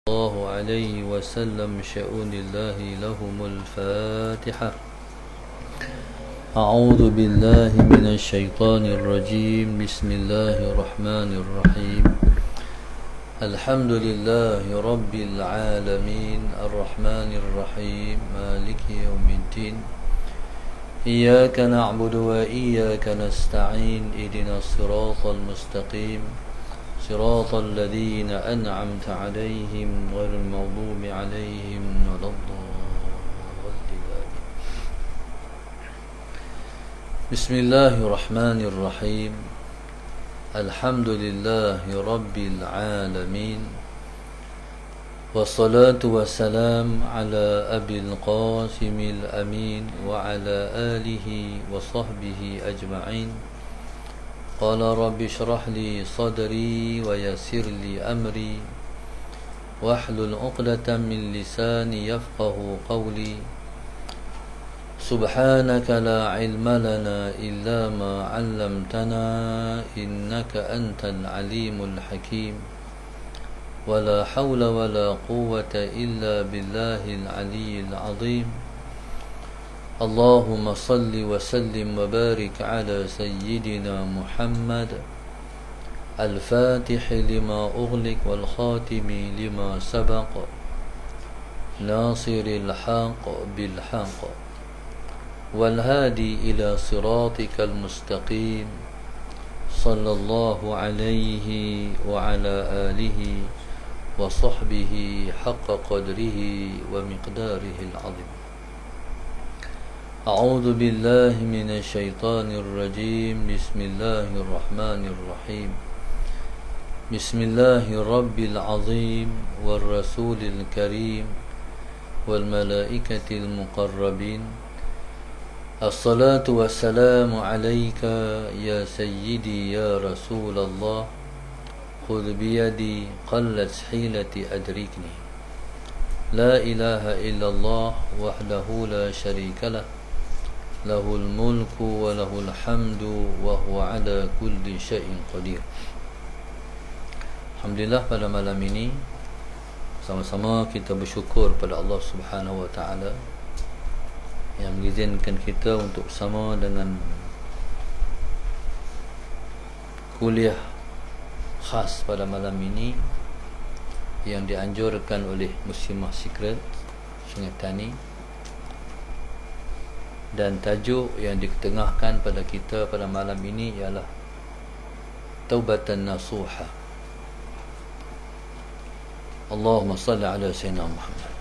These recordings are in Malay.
الله عليه وسلم شؤون الله لهم الفاتحة. أعوذ بالله من الشيطان الرجيم. بسم الله الرحمن الرحيم. الحمد لله رب العالمين الرحمن الرحيم مالك يوم الدين. إياك نعبد وإياك نستعين. اهدنا الصراط المستقيم صراط الذين أنعمت عليهم غير المغضوب عليهم ولا الضالين. بسم الله الرحمن الرحيم. الحمد لله رب العالمين والصلاة والسلام على أبي القاسم الأمين وعلى آله وصحبه أجمعين. قال رب اشرح لي صدري ويسر لي أمري واحلل عقدة من لساني يفقه قولي. سبحانك لا علم لنا إلا ما علمتنا إنك أنت العليم الحكيم. ولا حول ولا قوة إلا بالله العلي العظيم. اللهم صل وسلم وبارك على سيدنا محمد الفاتح لما أغلق والخاتم لما سبق ناصر الحق بالحق والهادي إلى صراطك المستقيم صلى الله عليه وعلى آله وصحبه حق قدره ومقداره العظيم. أعوذ بالله من الشيطان الرجيم. بسم الله الرحمن الرحيم. بسم الله رب العظيم والرسول الكريم والملائكة المقربين. الصلاة والسلام عليك يا سيدي يا رسول الله. خذ بيدي قلت حيلتي أدركني. لا إله إلا الله وحده لا شريك له له الملك وله الحمد وهو على كل شيء قدير. Alhamdulillah, pada malam ini sama-sama kita bersyukur pada Allah Subhanahu wa taala yang mengizinkan kita untuk sama dengan kuliah khas pada malam ini yang dianjurkan oleh Muslimah Secret Sungai Tani, dan tajuk yang diketengahkan pada kita pada malam ini ialah Taubatan Nasuha. Allahumma salli ala Sayyidina Muhammad.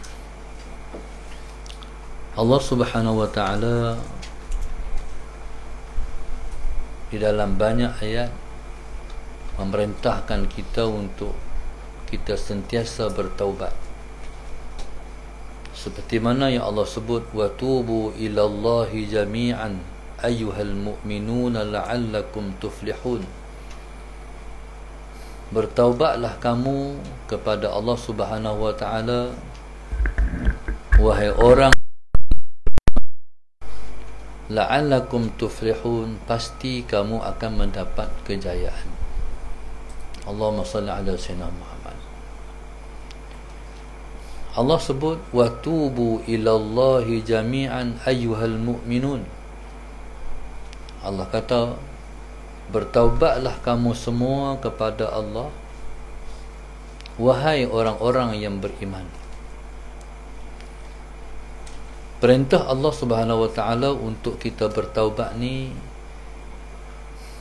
Allah Subhanahu wa ta'ala di dalam banyak ayat memerintahkan kita untuk kita sentiasa bertaubat. Seperti mana yang Allah sebut, wa tubu ilallahi jami'an ayyuhal mu'minuna la'allakum tuflihun. Bertaubatlah kamu kepada Allah Subhanahu wa ta'ala, wahai orang, la'allakum tuflihun, pasti kamu akan mendapat kejayaan. Allahumma salli ala Sayyidina Muhammad. Allah sebut wa tubu ilallahi jami'an ayyuhal mu'minun. Allah kata bertaubatlah kamu semua kepada Allah, wahai orang-orang yang beriman. Perintah Allah Subhanahu wa taala untuk kita bertaubat ni,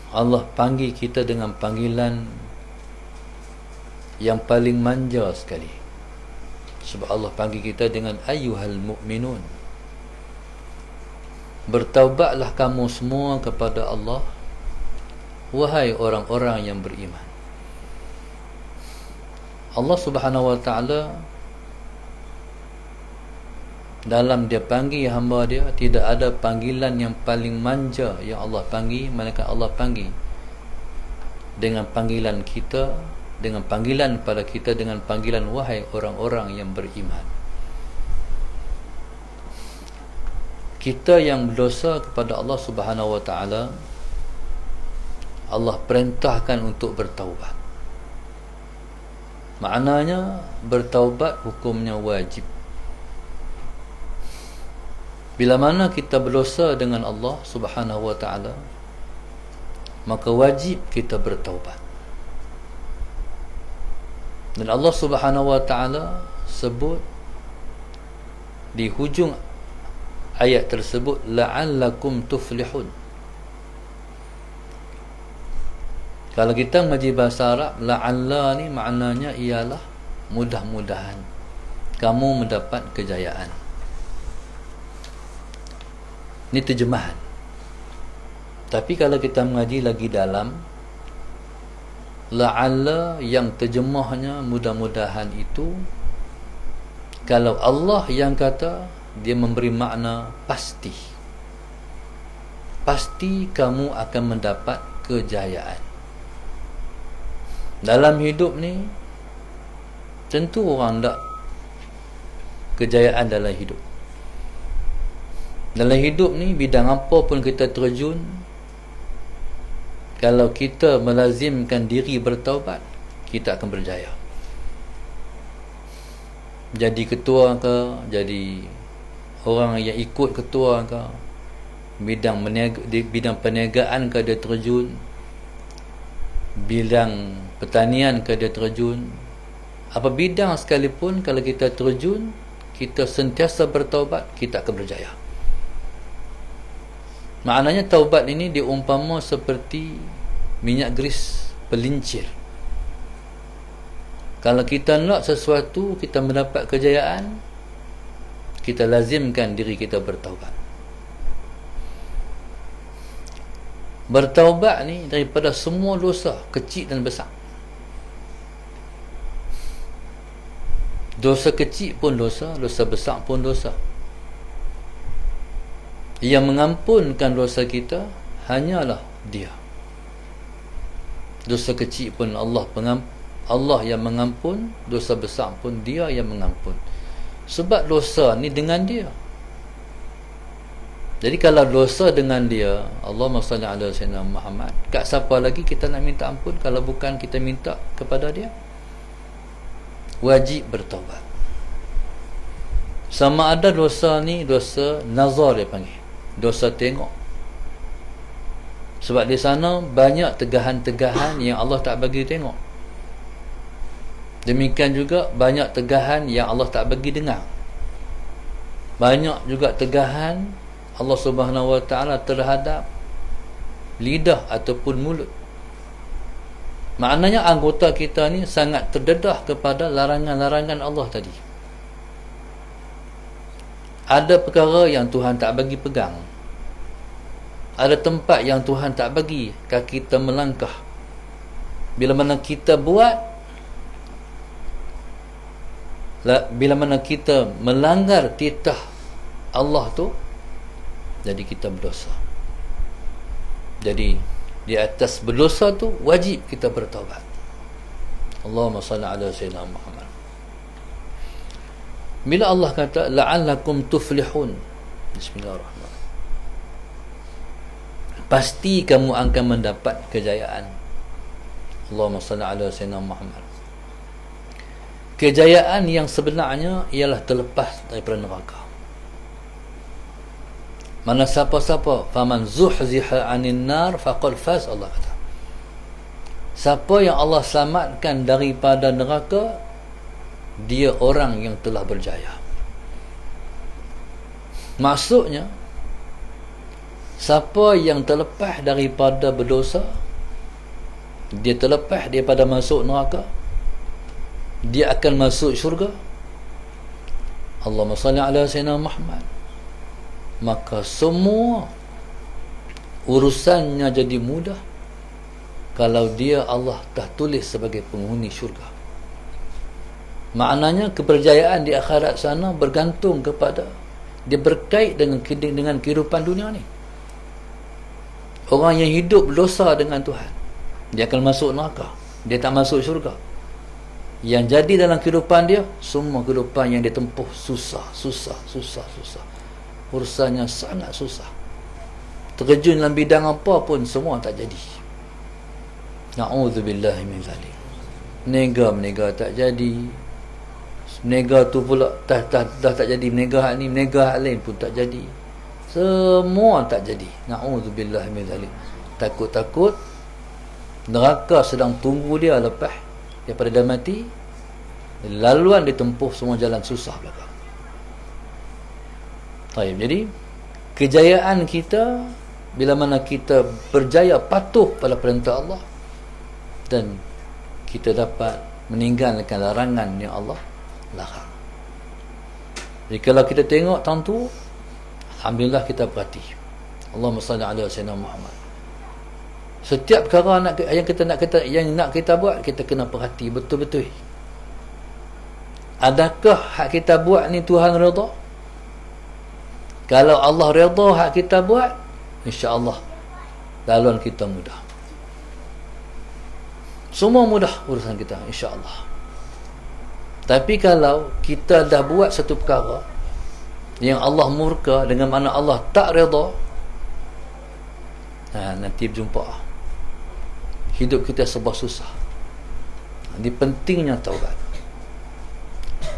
Allah panggil kita dengan panggilan yang paling manja sekali. Sebab Allah panggil kita dengan ayyuhal mu'minun. Bertaubatlah kamu semua kepada Allah, wahai orang-orang yang beriman. Allah Subhanahu wa ta'ala dalam dia panggil hamba dia, tidak ada panggilan yang paling manja yang Allah panggil, melainkan Allah panggil dengan panggilan kita, dengan panggilan pada kita, dengan panggilan wahai orang-orang yang beriman. Kita yang berdosa kepada Allah Subhanahu wa taala, Allah perintahkan untuk bertaubat. Maknanya bertaubat hukumnya wajib. Bila mana kita berdosa dengan Allah Subhanahu wa ta'ala, maka wajib kita bertaubat. Dan Allah Subhanahu wa ta'ala sebut di hujung ayat tersebut, la'allakum tuflihun. Kalau kita mengaji bahasa Arab, la'alla ni maknanya ialah mudah-mudahan kamu mendapat kejayaan. Ini terjemahan. Tapi kalau kita mengaji lagi dalam, la'alla yang terjemahnya mudah-mudahan itu, kalau Allah yang kata, dia memberi makna pasti. Pasti kamu akan mendapat kejayaan. Dalam hidup ni tentu orang tak kejayaan dalam hidup. Dalam hidup ni bidang apa pun kita terjun, kalau kita melazimkan diri bertaubat, kita akan berjaya. Jadi ketua ke, jadi orang yang ikut ketua ke, bidang perniagaan ke dia terjun, bidang pertanian ke dia terjun, apa bidang sekalipun, kalau kita terjun, kita sentiasa bertaubat, kita akan berjaya. Maknanya taubat ini diumpama seperti minyak gris pelincir. Kalau kita nak sesuatu, kita mendapat kejayaan, kita lazimkan diri kita bertaubat. Bertaubat ni daripada semua dosa, kecil dan besar. Dosa kecil pun dosa, dosa besar pun dosa. Yang mengampunkan dosa kita hanyalah Dia. Dosa kecil pun Allah yang mengampun, dosa besar pun Dia yang mengampun. Sebab dosa ni dengan Dia. Jadi kalau dosa dengan Dia, Allahumma salli ala sayyidina Muhammad, kat siapa lagi kita nak minta ampun kalau bukan kita minta kepada Dia? Wajib bertaubat. Sama ada dosa ni dosa nazar dia panggil, dosa tengok. Sebab di sana banyak tegahan-tegahan yang Allah tak bagi tengok. Demikian juga banyak tegahan yang Allah tak bagi dengar. Banyak juga tegahan Allah Subhanahu wa ta'ala terhadap lidah ataupun mulut. Maknanya anggota kita ni sangat terdedah kepada larangan-larangan Allah tadi. Ada perkara yang Tuhan tak bagi pegang. Ada tempat yang Tuhan tak bagi kaki kita melangkah. Bila mana kita buat, bila mana kita melanggar titah Allah tu, jadi kita berdosa. Jadi di atas berdosa tu wajib kita bertaubat. Allahumma salli ala sayyidina Muhammad. Bila Allah kata la'allakum tuflihun, bismillahirrahmanirrahim, pasti kamu akan mendapat kejayaan. Allahumma salli ala sayyidina Muhammad. Kejayaan yang sebenarnya ialah terlepas daripada neraka. Mana siapa-siapa, faman zuhziha 'anil nar faqad faz, Allah kata. Siapa yang Allah selamatkan daripada neraka, dia orang yang telah berjaya. Maksudnya, siapa yang terlepas daripada berdosa, dia terlepas daripada masuk neraka, dia akan masuk syurga. Allahumma salli ala sayyidina Muhammad. Maka semua urusannya jadi mudah kalau dia Allah dah tulis sebagai penghuni syurga. Maknanya keberjayaan di akhirat sana bergantung kepada, dia berkait dengan kehidupan dunia ni. Orang yang hidup berdosa dengan Tuhan, dia akan masuk neraka, dia tak masuk syurga. Yang jadi dalam kehidupan dia, semua kehidupan yang dia tempuh susah. Urusannya sangat susah. Terjun dalam bidang apa pun semua tak jadi. Na'udzubillahi min zalik. Menega tak jadi. Menega tu pula dah tak jadi. Menega hak ni, menega hak lain pun tak jadi. Semua tak jadi. Na'udzubillah min zalik. Takut-takut neraka sedang tunggu dia lepas daripada dah mati. Laluan dia tempuh semua jalan susah belakang. Baik, jadi kejayaan kita bila mana kita berjaya patuh pada perintah Allah dan kita dapat meninggalkan larangan yang Allah larang. Jadi kalau kita tengok tentu, alhamdulillah kita perhati. Allahumma salli ala sayyidina Muhammad. Setiap perkara yang nak kita buat, kita kena perhati betul-betul. Adakah hak kita buat ni Tuhan redha? Kalau Allah redha hak kita buat, insya-Allah laluan kita mudah. Semua mudah urusan kita, insya-Allah. Tapi kalau kita dah buat satu perkara yang Allah murka, dengan mana Allah tak redha, nanti berjumpa. Hidup kita serba susah. Ini pentingnya taubat.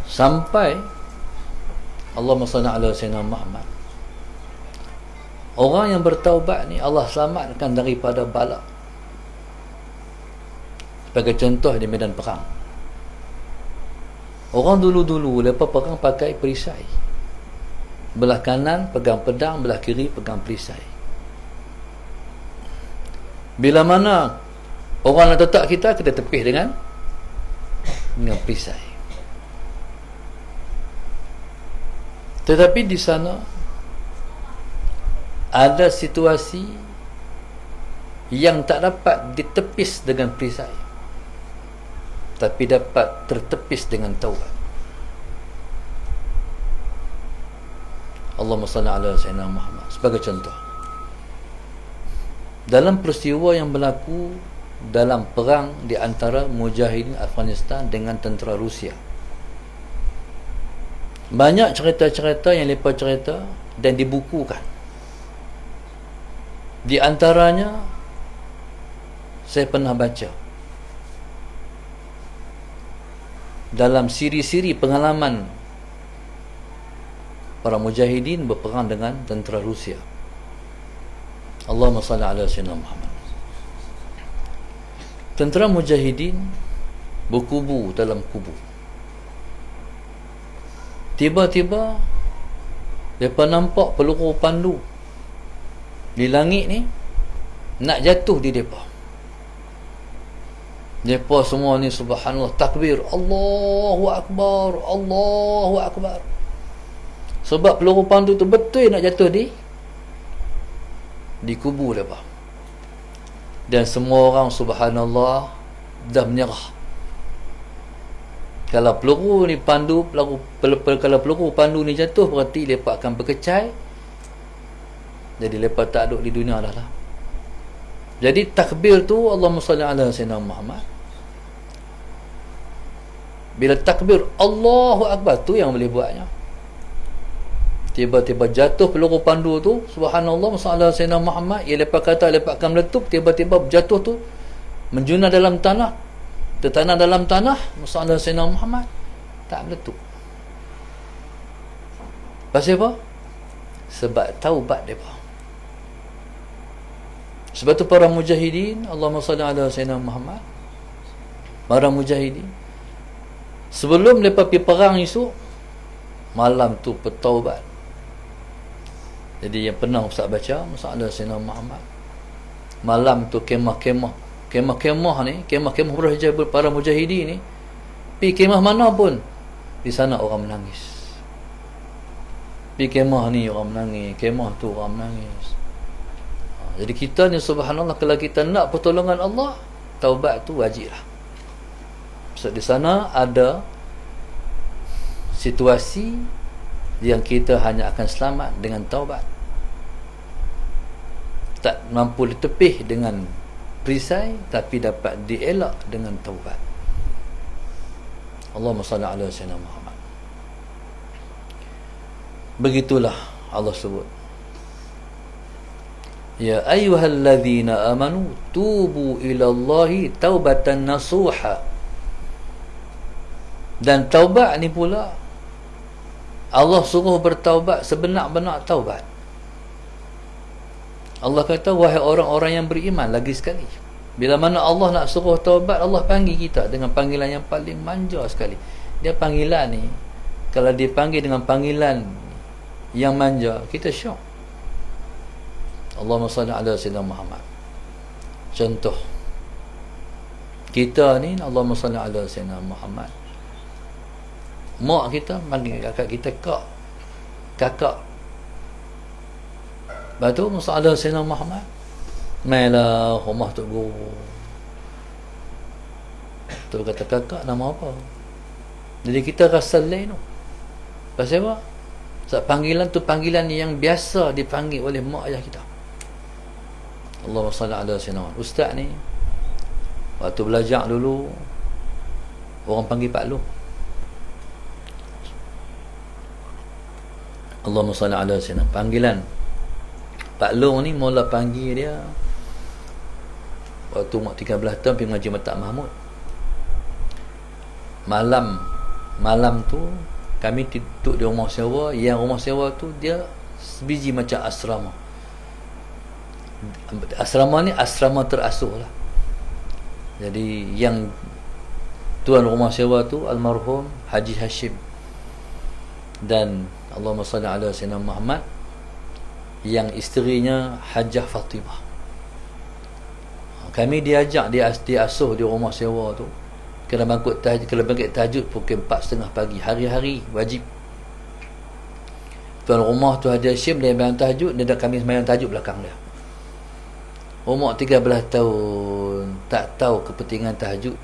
Sampai Allahumma salli ala sayyidina Muhammad. Orang yang bertaubat ni Allah selamatkan daripada bala. Sebagai contoh di medan perang. Orang dulu-dulu lepas perang pakai perisai. Belah kanan pegang pedang, belah kiri pegang perisai. Bila mana orang nak letak kita tepih dengan perisai. Tetapi di sana ada situasi yang tak dapat ditepis dengan perisai, tapi dapat tertepis dengan taubat. Allahumma salli ala sayyidina Muhammad. Sebagai contoh, dalam peristiwa yang berlaku dalam perang di antara Mujahidin Afghanistan dengan tentera Rusia, banyak cerita-cerita yang mereka cerita dan dibukukan. Di antaranya saya pernah baca dalam siri-siri pengalaman para mujahidin berperang dengan tentera Rusia. Allahumma salli ala sayyidina Muhammad. Tentera mujahidin berkubu dalam kubu. Tiba-tiba mereka nampak peluru pandu di langit ni nak jatuh di mereka. Mereka semua ni subhanallah takbir, Allahu Akbar, Allahu Akbar. Sebab peluru pandu tu betul nak jatuh di kubu mereka. Dan semua orang subhanallah dah menyerah. Kalau peluru ni pandu, kalau peluru pandu ni jatuh, berarti mereka akan berkecai. Jadi mereka tak duduk di dunia dah lah. Jadi takbir tu Allahumma salli ala sayyidina Muhammad. Bila takbir Allahu Akbar tu yang boleh buatnya. Tiba-tiba jatuh peluru pandu tu, subhanallah salli ala sayyidina Muhammad. Ya mereka kata mereka akan meletup, tiba-tiba jatuh tu menjunah dalam tanah, tertanam dalam tanah, sallallahu alaihi wasallam Muhammad tak meletup. Pasal apa? Sebab taubat mereka. Sebab tu para mujahidin, Allahumma salli ala sayyidina Muhammad, para mujahidin sebelum mereka pergi perang esok, malam tu bertaubat. Jadi yang pernah Ustaz baca, sallallahu alaihi wasallam Muhammad, malam tu kemah-kemah ni, kemah-kemah para mujahidin ni, pergi kemah mana pun, di sana orang menangis. Pergi kemah ni orang menangis, kemah tu orang menangis. Jadi kita ni subhanallah, kalau kita nak pertolongan Allah, taubat tu wajib lah. So di sana ada situasi yang kita hanya akan selamat dengan taubat. Tak mampu ditepih dengan perisai, tapi dapat dielak dengan taubat. Allahumma salli ala sayyidina Muhammad. Begitulah Allah sebut, ya ayyuhalladzina amanu tubu ila Allahi taubatan nasuha Dan taubat ni pula Allah suruh bertaubat sebenar-benar taubat. Allah kata, wahai orang-orang yang beriman, lagi sekali, bila mana Allah nak suruh taubat, Allah panggil kita dengan panggilan yang paling manja sekali. Dia panggilan ni, kalau dipanggil dengan panggilan yang manja, kita syok. Allahumma salli ala sayyidina Muhammad. Contoh kita ni, Allahumma salli ala sayyidina Muhammad, mak kita panggil kakak kita kakak. Lepas tu masalah Sayyidina Muhammad, mainlah rumah Tok Guru. Tu kata kakak nama apa? Jadi kita rasa lain tu. Pasal apa? Sebab panggilan tu panggilan yang biasa dipanggil oleh mak ayah kita. Allahumma salli ala sayyidina Muhammad. Ustaz ni waktu belajar dulu orang panggil Pak Long. Allahumma salli ala sayyidina. Panggilan Pak Long ni mula panggil dia waktu umur 13 tahun pergi mengaji Matak Mahmud. Malam tu kami duduk di rumah sewa. Yang rumah sewa tu dia sebiji macam asrama. Asrama ni asrama terasuh lah. Jadi yang tuan rumah sewa tu almarhum Haji Hashim dan Allahumma salli ala sayyidina Muhammad, yang isterinya Hajah Fatimah. Kami diajak diasuh di rumah sewa tu. Kena bangkit tahajud pukul 4:30 pagi hari-hari wajib. Tuan rumah tu Haji Hashim dia bayang tahajud, dia dah kami sembahyang tahajud belakang dia. Umur 13 tahun, tak tahu kepentingan tahajud.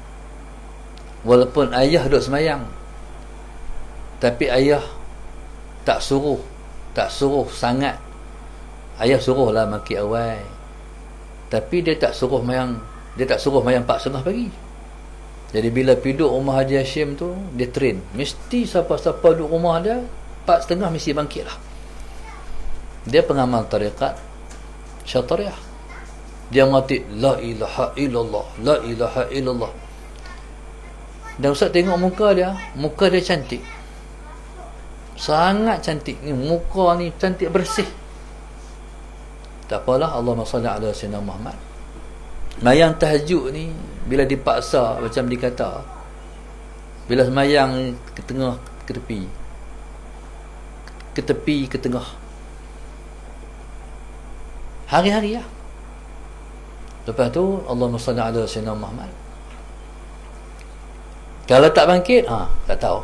Walaupun ayah duduk sembahyang, tapi ayah tak suruh sangat. Ayah suruhlah maki awal, tapi dia tak suruh mayang 4:30 pagi. Jadi bila piduk rumah Haji Hashim tu, dia train, mesti siapa-siapa duduk rumah dia 4:30 mesti bangkit lah. Dia pengamal tarikat Syatariah. Dia mengatakan la ilaha illallah, la ilaha illallah. Dan Ustaz tengok muka dia cantik, sangat cantik ni, muka ni cantik bersih. Tak apalah, Allahumma salli ala sayyidina Muhammad. Mayang tahajud ni bila dipaksa, macam dikata, bila semayang ke tengah, ke tepi, ke tengah, hari-hari lah. Lepas tu Allahumma salli ala sayyidina Muhammad. Kalau tak bangkit, tak tahu.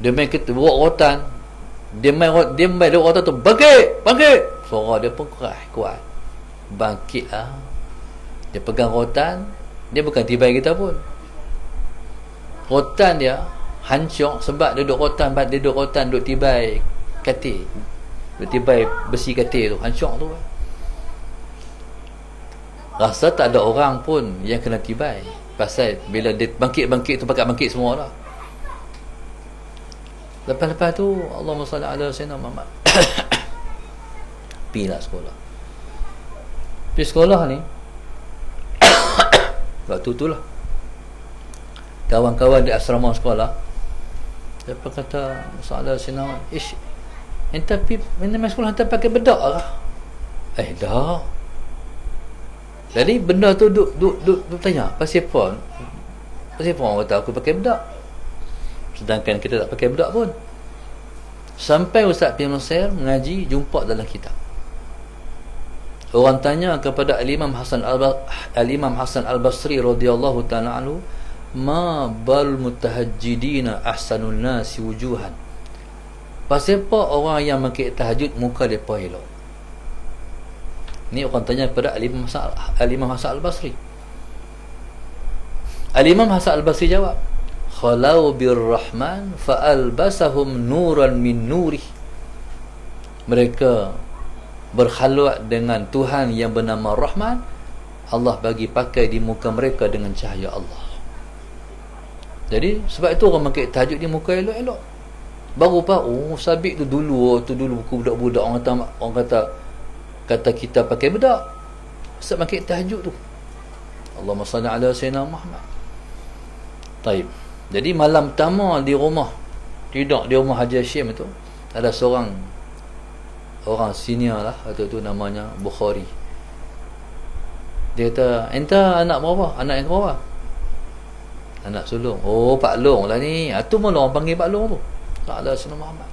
Dia main bawa rotan, dia main rotan tu, bangkit. Suara dia pun kuat. Bangkit lah. Dia pegang rotan, dia bukan tibai kita pun. Rotan dia hancur sebab dia duduk rotan duduk tibai katil. Duduk tibai besi katil tu, hancur tu. Rasa tak ada orang pun yang kena tibai. Pasal bila dia bangkit tu pakat bangkit semua lah. Lepas tu Allahumma salli ala sayyidina Muhammad. Pergilah sekolah. Pergi sekolah ni waktu tu lah kawan-kawan di asrama sekolah, dia kata masalah sinawat, entah pergi main sekolah, entah pakai bedak lah. Dah. Jadi benda tu duk tanya, pasal apa orang kata aku pakai bedak, sedangkan kita tak pakai bedak pun. Sampai Ustaz P. Mesir mengaji, jumpa dalam kitab, orang tanya kepada Al-Imam Hasan Al-Basri radhiyallahu ta'ala anhu, ma bal mutahajjidina ahsanun nasi wujuhan. Pasal apa orang yang mengikut tahajud muka depa elok? Ni orang tanya kepada Al-Imam Hasan Al-Basri. Al-Imam Hasan Al-Basri jawab, khalau birrahman fa'albasahum nuran min nurih. Mereka berkhalwat dengan Tuhan yang bernama Rahman, Allah bagi pakai di muka mereka dengan cahaya Allah. Jadi sebab itu orang makin tahajud di muka elok-elok. Baru sabit tu dulu buku budak-budak orang kata kita pakai bedak sebab makin tahajud tu. Allahumma salli ala sayyidina Muhammad. Taib. Jadi malam pertama di rumah, tidur di rumah Haji Hashim tu, ada seorang orang senior lah, atau tu namanya Bukhari. Dia kata, "Enta anak berapa? Anak yang berapa?" "Anak sulung." "Oh, Pak Long lah ni." Itu mula orang panggil Pak Long tu. Tak ada Sayyidina Muhammad.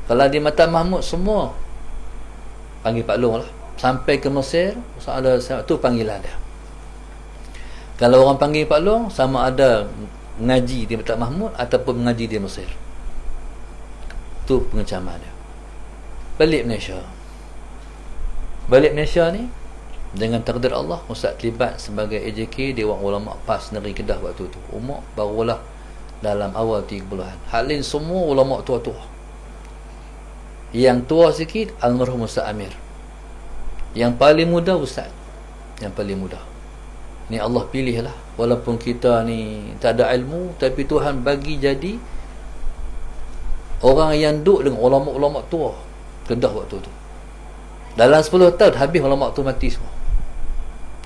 Kalau di Mata Mahmud semua panggil Pak Long lah. Sampai ke Mesir, ada tu panggilan dia. Kalau orang panggil Pak Long, sama ada mengaji di Mata Mahmud ataupun mengaji di Mesir. Tu pengecaman dia. Balik Malaysia ni, dengan takdir Allah, Ustaz terlibat sebagai AJK Dewan Ulama PAS Negeri Kedah waktu tu. Umur barulah dalam awal 30-an. Halin semua ulama tua-tua. Yang tua sikit almarhum Ustaz Amir. Yang paling muda Ustaz. Yang paling muda. Ni Allah pilih lah. Walaupun kita ni tak ada ilmu, tapi Tuhan bagi jadi orang yang duduk dengan ulama-ulama tua Kedah waktu tu. Dalam 10 tahun habis ulama tu mati semua.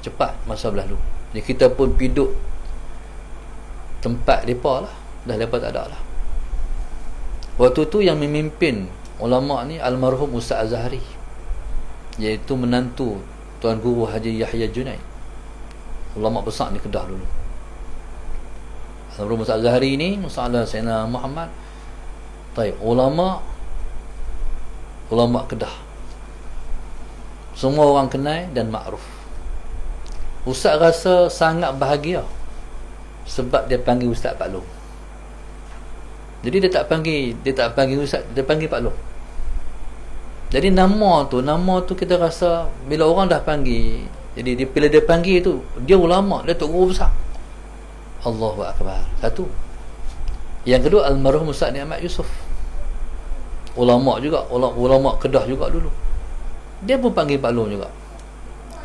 Cepat masa berlalu. Jadi kita pun piduk tempat mereka lah. Dah mereka tak ada lah. Waktu tu yang memimpin ulama ni almarhum Ustaz Azhari, iaitu menantu Tuan Guru Haji Yahya Junaid, ulama besar ni Kedah dulu. Almarhum Ustaz Azhari ni Musa'ala Sayyidina Muhammad. Taib, ulama Kedah, semua orang kenal dan makruf. Ustaz rasa sangat bahagia sebab dia panggil Ustaz Pak Long. Jadi dia tak panggil Ustaz, dia panggil Pak Long. Jadi nama tu kita rasa bila orang dah panggil, jadi bila dia panggil tu, dia ulama, dia tok guru besar. Allahu Akbar. Satu. Yang kedua, almarhum Ustaz Ni'mat Yusof, ulama juga, ulama Kedah juga dulu. Dia pun panggil Pak Long juga.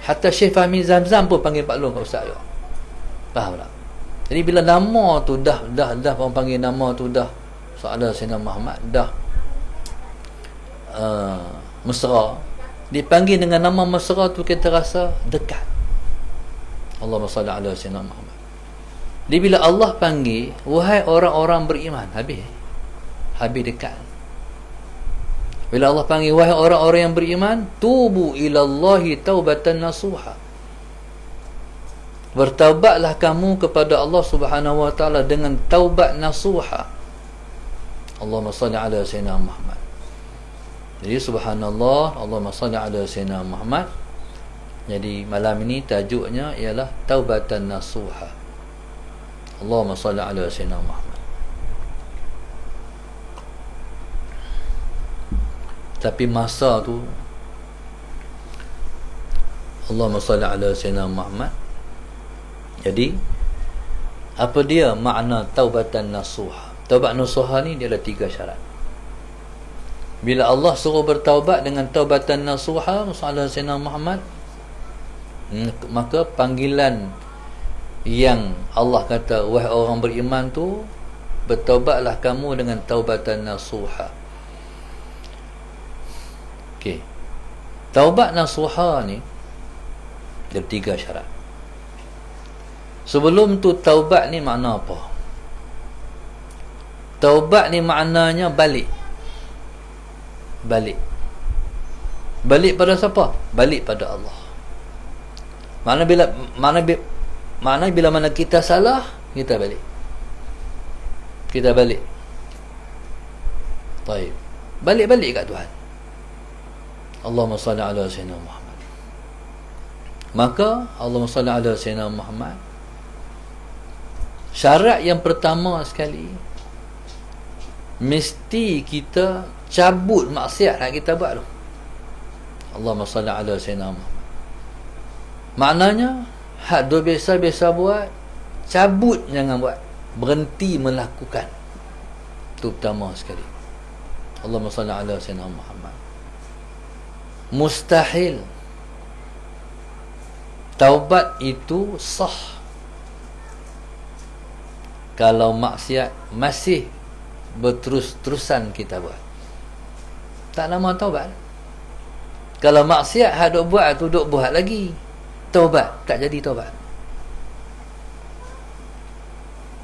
Hatta Syekh Fahmi Zamzam pun panggil Pak Long kat Ustaz juga. Faham tak? Jadi bila nama tu dah orang panggil nama tu dah soalan Sayyidina Muhammad, dah mesra, dipanggil dengan nama mesra tu, kita rasa dekat. Allahumma salli ala Sayyidina Muhammad. Jadi bila Allah panggil, wahai orang-orang beriman, habis dekat. Bila Allah panggil, wahai orang-orang yang beriman, tubu ilallahi taubatan nasuha, bertaubatlah kamu kepada Allah Subhanahu wa taala dengan taubat nasuha. Allahumma salli ala Sayyidina Muhammad. Jadi subhanallah, Allahumma salli ala Sayyidina Muhammad. Jadi malam ini tajuknya ialah taubatan nasuha. Allahumma salli ala Sayyidina Muhammad. Tapi masa tu, Allahumma salli ala Sayyidina Muhammad. Jadi apa dia makna taubatan nasuha? Taubat nasuha ni dia ada 3 syarat. Bila Allah suruh bertaubat dengan taubatan nasuha sallallahu alaihi wasallam Muhammad, maka panggilan yang Allah kata wahai orang beriman tu, bertaubatlah kamu dengan taubatan nasuha. Okey. Taubat nasuha ni ada 3 syarat. Sebelum tu, taubat ni makna apa? Taubat ni maknanya balik. Balik pada siapa? Balik pada Allah. Mana bila kita salah, kita balik. Baik. Balik kat Tuhan. Allahumma salli ala Sayyidina Muhammad. Maka Allahumma salli ala Sayyidina Muhammad, syarat yang pertama sekali, mesti kita cabut maksiat yang kita buat tu. Allahumma salli ala Sayyidina Muhammad. Maknanya hak dua biasa-biasa buat, cabut, jangan buat, berhenti melakukan. Itu pertama sekali. Allahumma salli ala Sayyidina Muhammad. Mustahil taubat itu sah kalau maksiat masih berterus-terusan kita buat. Tak nama taubat. Kalau maksiat hak duk buat tu, duk buat lagi, taubat tak jadi taubat.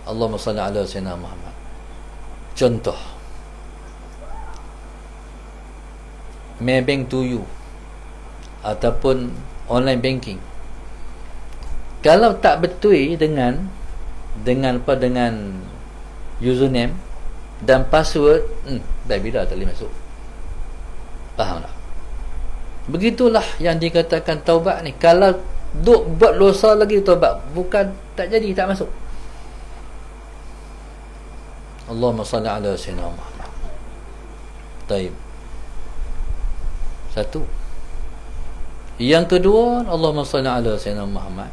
Allahumma salli ala sayyidina Muhammad. Contoh, Maybank to you ataupun online banking, kalau tak betul dengan username dan password, dah bila tak boleh masuk. Faham tak? Begitulah yang dikatakan taubat ni. Kalau duk buat dosa lagi taubat, bukan tak jadi, tak masuk. Allahumma salli ala sayyidina Muhammad. Taib. Satu. Yang kedua, Allahumma salli ala sayyidina Muhammad.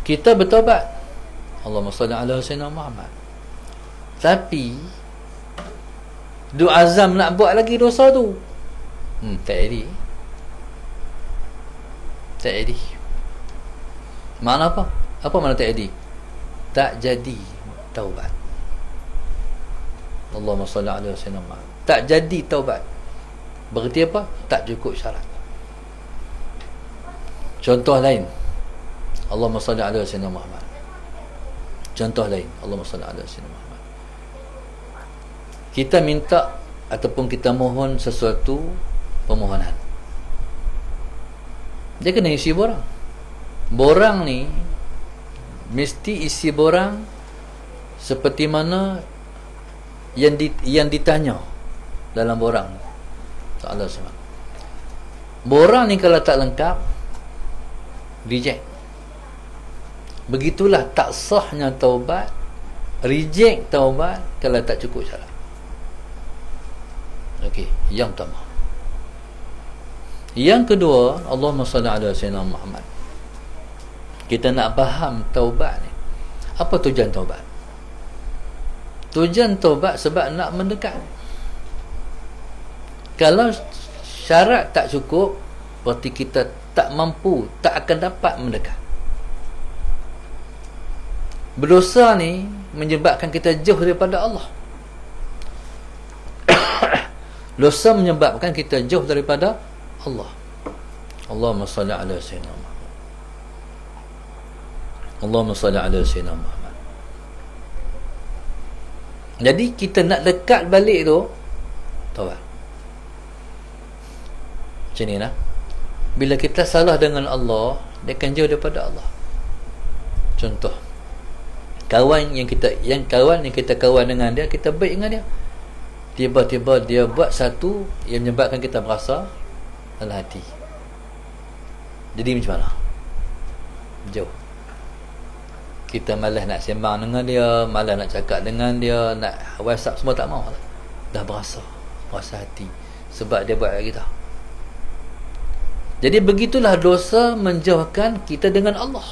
Kita bertaubat, Allahumma salli ala sayyidina Muhammad. Tapi duk azam nak buat lagi dosa tu, tak jadi. Tak jadi. Makna apa? Apa makna tak jadi? Tak jadi taubat. Allahumma salli ala sayyidina Muhammad. Tak jadi taubat. Berarti apa? Tak cukup syarat. Contoh lain, Allahumma salli ala sayyidina Muhammad. Contoh lain, Allahumma salli ala sayyidina Muhammad. Kita minta ataupun kita mohon sesuatu permohonan, dia kena isi borang. Borang ni mesti isi borang seperti mana yang ditanya dalam borang. Allah SWT. Borang ni kalau tak lengkap, reject. Begitulah tak sahnya taubat, reject taubat kalau tak cukup syarat. Okey, yang pertama. Yang kedua, Allahumma salli ala sayyidina Muhammad. Kita nak faham taubat ni. Apa tujuan taubat? Tujuan taubat sebab nak mendekat. Kalau syarat tak cukup, berarti kita tak mampu, tak akan dapat mendekat. Berdosa ni menyebabkan kita jauh daripada Allah. Dosa menyebabkan kita jauh daripada Allah. Allahumma salli ala sayyidina Muhammad. Allahumma salli ala sayyidina Muhammad. Jadi kita nak dekat balik tu taubat. Macam ni lah. Bila kita salah dengan Allah, dia akan jauh daripada Allah. Contoh, kawan yang kita kawan dengan dia, kita baik dengan dia, tiba-tiba dia buat satu yang menyebabkan kita berasa dalam hati. Jadi macam mana? Jauh. Kita malas nak sembang dengan dia, malas nak cakap dengan dia, nak WhatsApp semua tak mahu. Dah berasa hati sebab dia buat kat kita. Jadi begitulah dosa menjauhkan kita dengan Allah.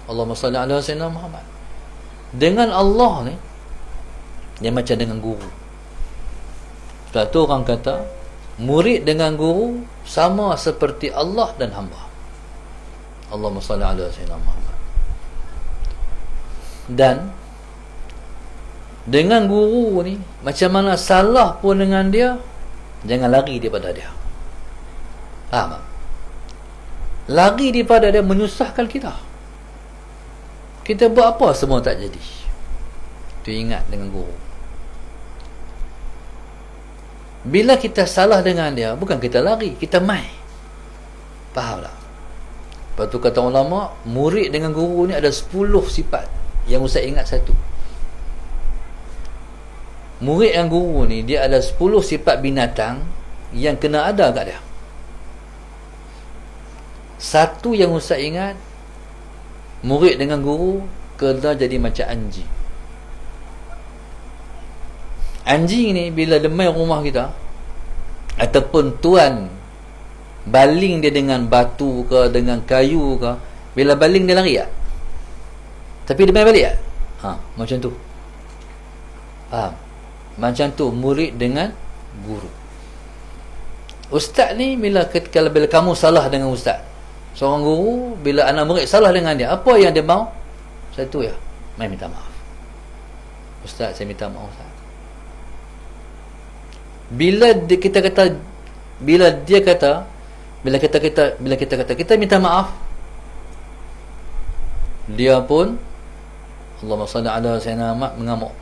Allahumma salli ala sayyidina Muhammad. Dengan Allah ni, dia macam dengan guru. Sebab tu orang kata, murid dengan guru sama seperti Allah dan hamba. Allahumma salli ala sayyidina Muhammad. Dan dengan guru ni, macam mana salah pun dengan dia, jangan lari daripada dia. Faham tak? Lari daripada dia menyusahkan kita. Kita buat apa semua tak jadi. Tu ingat dengan guru. Bila kita salah dengan dia, bukan kita lari, kita mai. Faham tak? Lepas tu kata ulama, murid dengan guru ni ada 10 sifat. Yang Ustaz ingat satu. Murid dengan guru ni, dia ada 10 sifat binatang yang kena ada kat dia. Satu yang Ustaz ingat, murid dengan guru kena jadi macam anjing. Anjing ni bila lemai rumah kita, ataupun tuan baling dia dengan batu ke, dengan kayu ke, bila baling dia lari tak? Tapi dia main balik tak? Macam tu. Faham? Macam tu murid dengan guru. Ustaz ni bila kamu salah dengan ustaz, seorang guru, bila anak murid salah dengan dia, apa yang dia mahu? Satu ya, mai minta maaf. Ustaz, saya minta maaf Ustaz. Bila kita kata kita minta maaf, dia pun Allahumma salli ala Sayyidina Muhammad, mengamuk.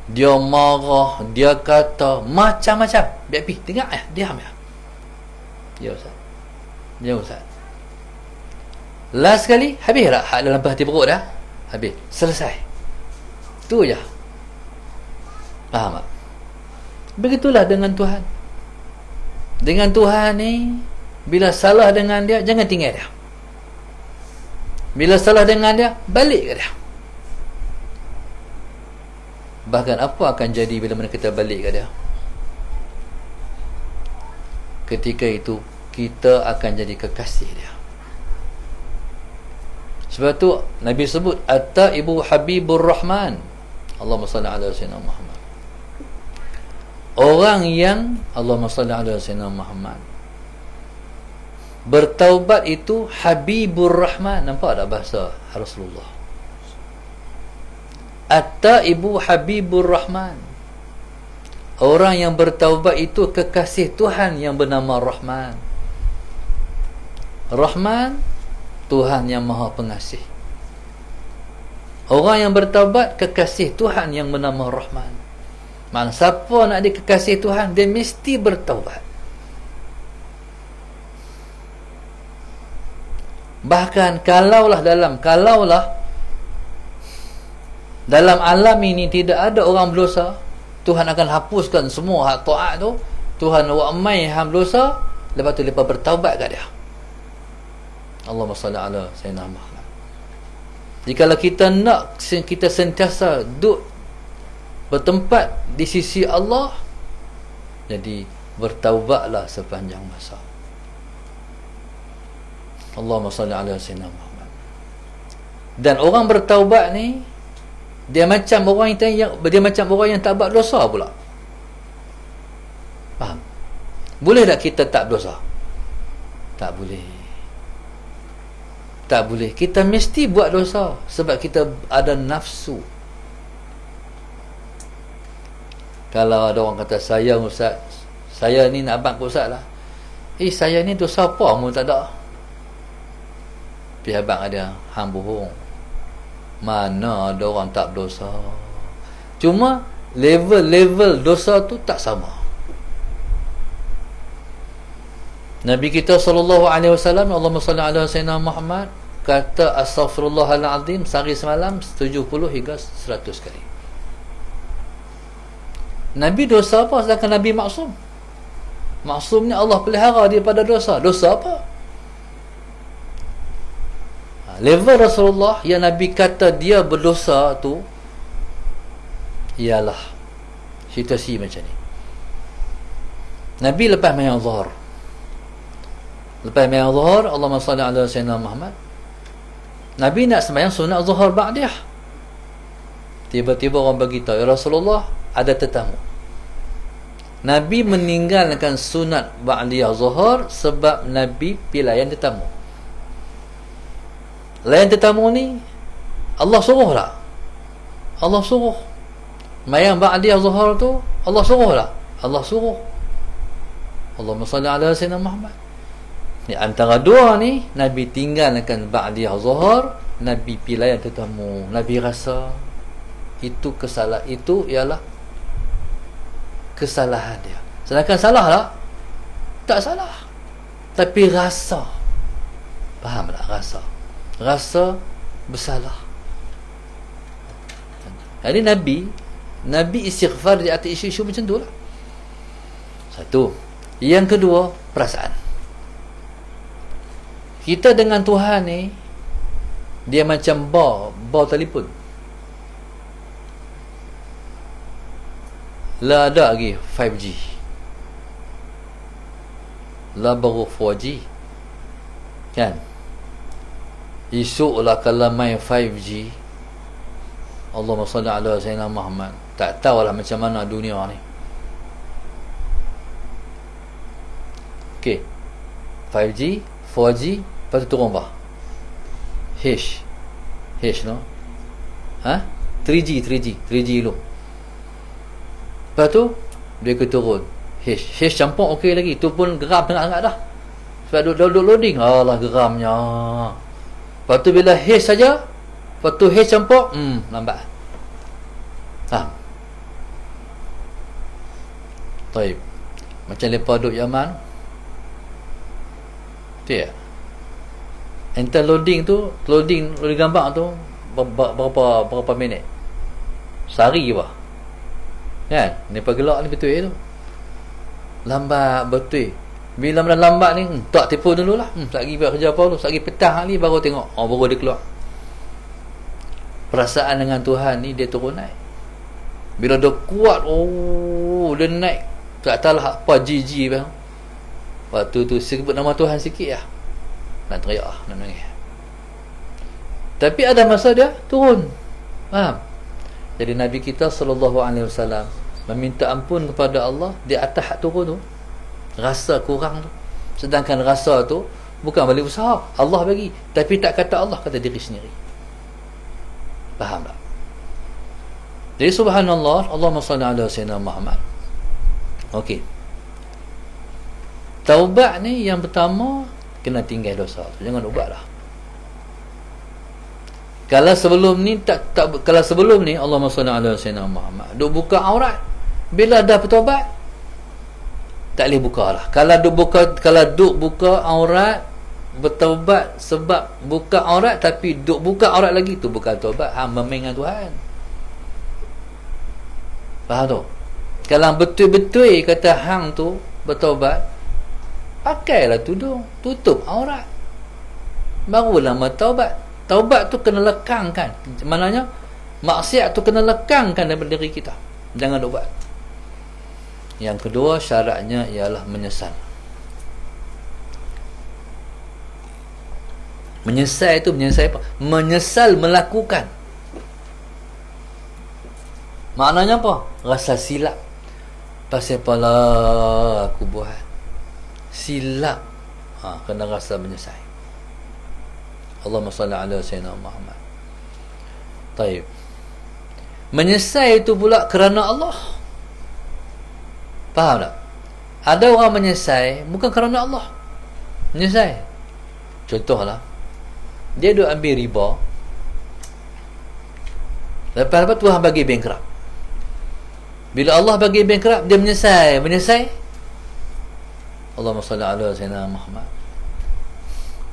Dia marah, dia kata macam-macam. Biar pergi, tengok diam ya. Ya Ustaz. Ya Ustaz. Last sekali, habis tak hak dalam hati perut dah? Habis. Selesai. Tu je. Faham tak? Begitulah dengan Tuhan. Dengan Tuhan ni, bila salah dengan dia, jangan tinggal dia. Bila salah dengan dia, balik ke dia. Bahkan apa akan jadi bila mana kita balik ke dia? Ketika itu kita akan jadi kekasih dia. Sebab tu Nabi sebut At-Taibu Habibur Rahman. Allahumma salli ala Sayyidina Muhammad. Orang yang Allahumma salli ala Sayyidina Muhammad bertaubat itu Habibur Rahman. Nampak tak bahasa Rasulullah? At-Taibu Habibur Rahman. Orang yang bertaubat itu kekasih Tuhan yang bernama Rahman. Rahman, Tuhan yang Maha Pengasih. Orang yang bertaubat kekasih Tuhan yang bernama Rahman. Maksudnya siapa nak ada kekasih Tuhan, dia mesti bertaubat. Bahkan kalaulah dalam alam ini tidak ada orang berdosa, Tuhan akan hapuskan semua hak taat tu. Tuhan buat mai hang berdosa, lepas tu lepas bertaubat kat dia. Allahumma salli ala Sayyidina Muhammad. Jikalau kita nak kita sentiasa duduk bertempat di sisi Allah, jadi bertaubatlah sepanjang masa. Allahumma salli ala Sayyidina Muhammad. Dan orang bertaubat ni, dia macam orang yang tak buat dosa pula. Faham? Boleh tak kita tak berdosa? Tak boleh. Tak boleh. Kita mesti buat dosa sebab kita ada nafsu. Kalau ada orang kata, saya Ustaz, saya ni nak abang ke Ustaz lah. Saya ni dosa apa pun tak ada. Pihak abang ada, hang bohong. Mana ada orang tak berdosa. Cuma level-level dosa tu tak sama. Nabi kita SAW, Allahumma salli ala Sayyidina Muhammad, kata astaghfirullahalazim sehari semalam 70 hingga 100 kali. Nabi dosa apa sedangkan Nabi maksum? Maksum ni Allah pelihara dia pada dosa. Dosa apa? Level Rasulullah yang Nabi kata dia berdosa tu ialah situasi macam ni. Nabi lepas main zuhur, Allahumma salli ala Sayyidina Muhammad, Nabi nak sembahyang sunat zuhur ba'diyah. Tiba-tiba orang beritahu, ya Rasulullah, ada tetamu. Nabi meninggalkan sunat ba'diyah zuhur sebab Nabi pilihan tetamu. Layan tetamu ni Allah suruh lah. Allah suruh mayang ba'diyah zuhur tu, Allah suruh lah. Allah suruh. Allahumma salli ala Sayyidina Muhammad. Ni antara dua ni, Nabi tinggalkan ba'diyah zuhur, Nabi pilihan tetamu. Nabi rasa itu kesalahan, itu ialah kesalahan dia. Sedangkan salah tak? Tak salah. Tapi rasa. Faham tak? Rasa bersalah. Jadi Nabi istighfar di atas isu-isu macam tu lah. Satu. Yang kedua, perasaan. Kita dengan Tuhan ni, dia macam bar telefon. La ada lagi 5G, la baru 4G, kan? Esok lah kalau main 5G, Allahumma salli ala Sayyidina Muhammad, tak tahulah macam mana dunia ni. Okay, 5G, 4G, lepas tu turun apa? H no? 3G dulu. Lepas tu dia ke turun H campur okey lagi, tu pun geram tengah-tengah dah sebab duduk loading, alah geramnya. Lepas tu bila H saja Lepas tu H campur, lambat. Faham? Taib. Macam lepas duduk Yaman, tak? Enter loading tu, loading gambar tu berapa minit? Sehari apa? Kan? Ni pergelak ni betul tu. Lambat betul. Bila dah lambat ni, tak telefon dululah. Tak pergi buat kerja apa tu, tak pergi petang ni baru tengok. Baru dia keluar. Perasaan dengan Tuhan ni dia turun naik. Bila dia kuat, dia naik. Tak tahulah apa GG bang. Waktu tu sebut nama Tuhan sikit lah, nak teriak lah, nak nangis. Tapi ada masa dia turun. Faham? Jadi Nabi kita SAW meminta ampun kepada Allah di atas hak turun tu, rasa kurang tu. Sedangkan rasa tu bukan balik usaha, Allah bagi. Tapi tak kata Allah, kata diri sendiri. Faham tak? Jadi subhanallah, Allahumma salli ala sayyidina Muhammad. Okey. Taubat ni yang pertama, kena tinggal dosa tu. Jangan ubatlah. Kalau sebelum ni kalau sebelum ni Allahumma salli ala sayyidina Muhammad, duk buka aurat, bila dah bertaubat tak boleh buka lah. Kalau duk buka aurat, bertaubat sebab buka aurat tapi duk buka aurat lagi, tu bukan taubat, memeng dengan Tuhan. Faham tu? Kalau betul-betul kata hang tu bertaubat, pakailah tudung, tutup aurat, barulah bertaubat. Taubat tu kena lekangkan. Maknanya maksiat tu kena lekangkan daripada diri kita. Jangan ubat. Yang kedua syaratnya ialah menyesal. Menyesal itu menyesal apa? Menyesal melakukan. Maknanya apa? Rasa silap. Pasal apalah aku buat. Silap. Kena rasa menyesal. Allahumma salli ala sayyidina Muhammad. Taib. Menyesal itu pula kerana Allah. Faham tak? Ada orang menyesal bukan kerana Allah. Menyesal. Contohlah, dia duk ambil riba. Lepas Tuhan bagi bankrupt. Bila Allah bagi bankrupt, dia menyesal. Allahumma salli ala sayyidina Muhammad.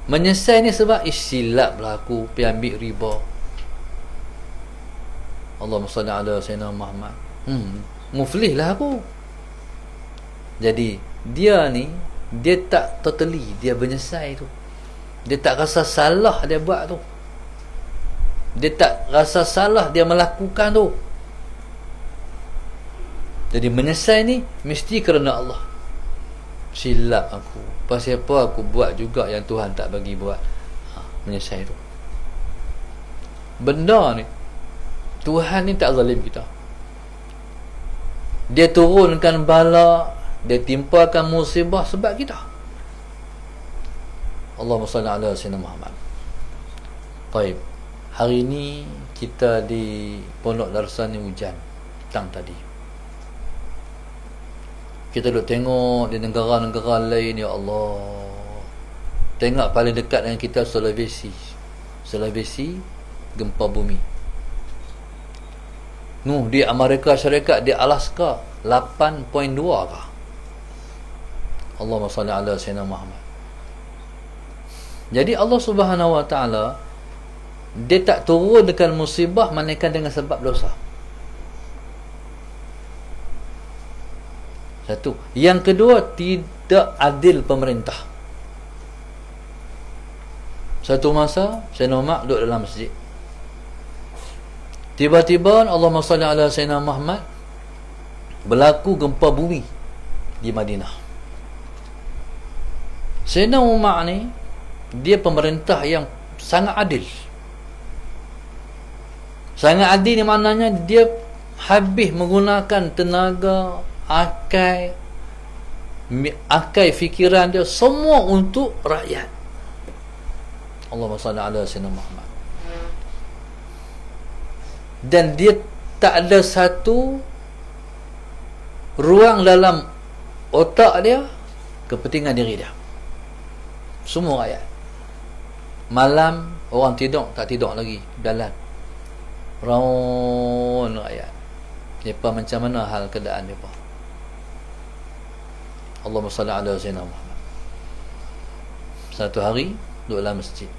Menyesal ni sebab silap lah aku pergi ambil riba. Allahumma salli ala sayyidina Muhammad. Muflih lah aku. Jadi dia ni, dia tak totally, dia menyesal tu. Dia tak rasa salah dia buat tu. Dia tak rasa salah dia melakukan tu. Jadi menyesal ni mesti kerana Allah. Silap aku, pasal apa aku buat juga yang Tuhan tak bagi buat. Menyesal tu. Benda ni Tuhan ni tak zalim kita. Dia turunkan bala, dia timpakan musibah sebab kita. Allahumma salli ala sayyidina Muhammad. Baik. Hari ni kita di Pondok Darussan ni hujan petang tadi. Kita duduk tengok di negara-negara lain, ya Allah. Tengok paling dekat dengan kita Sulawesi. Sulawesi gempa bumi. Di Amerika Syarikat, di Alaska 8.2 kah? Allahumma salli ala sayyidina Muhammad. Jadi Allah Subhanahu wa taala dia tak turunkan musibah melainkan dengan sebab dosa. Satu. Yang kedua, tidak adil pemerintah. Satu masa Sayyidina Umar duduk dalam masjid. Tiba-tiba Allahumma salli ala sayyidina Muhammad, berlaku gempa bumi di Madinah. Sayyidina Umar ni dia pemerintah yang sangat adil. Sangat adil ni maknanya dia habis menggunakan tenaga, akal fikiran dia semua untuk rakyat. Allahumma salli ala sayyidina Muhammad. Dan dia tak ada satu ruang dalam otak dia kepentingan diri dia. Semua rakyat. Malam orang tidur tak tidur lagi, jalan raun rakyat. Depa macam mana hal keadaan depa? Allahumma salli ala sayyidina Muhammad. Satu hari duduk dalam masjid,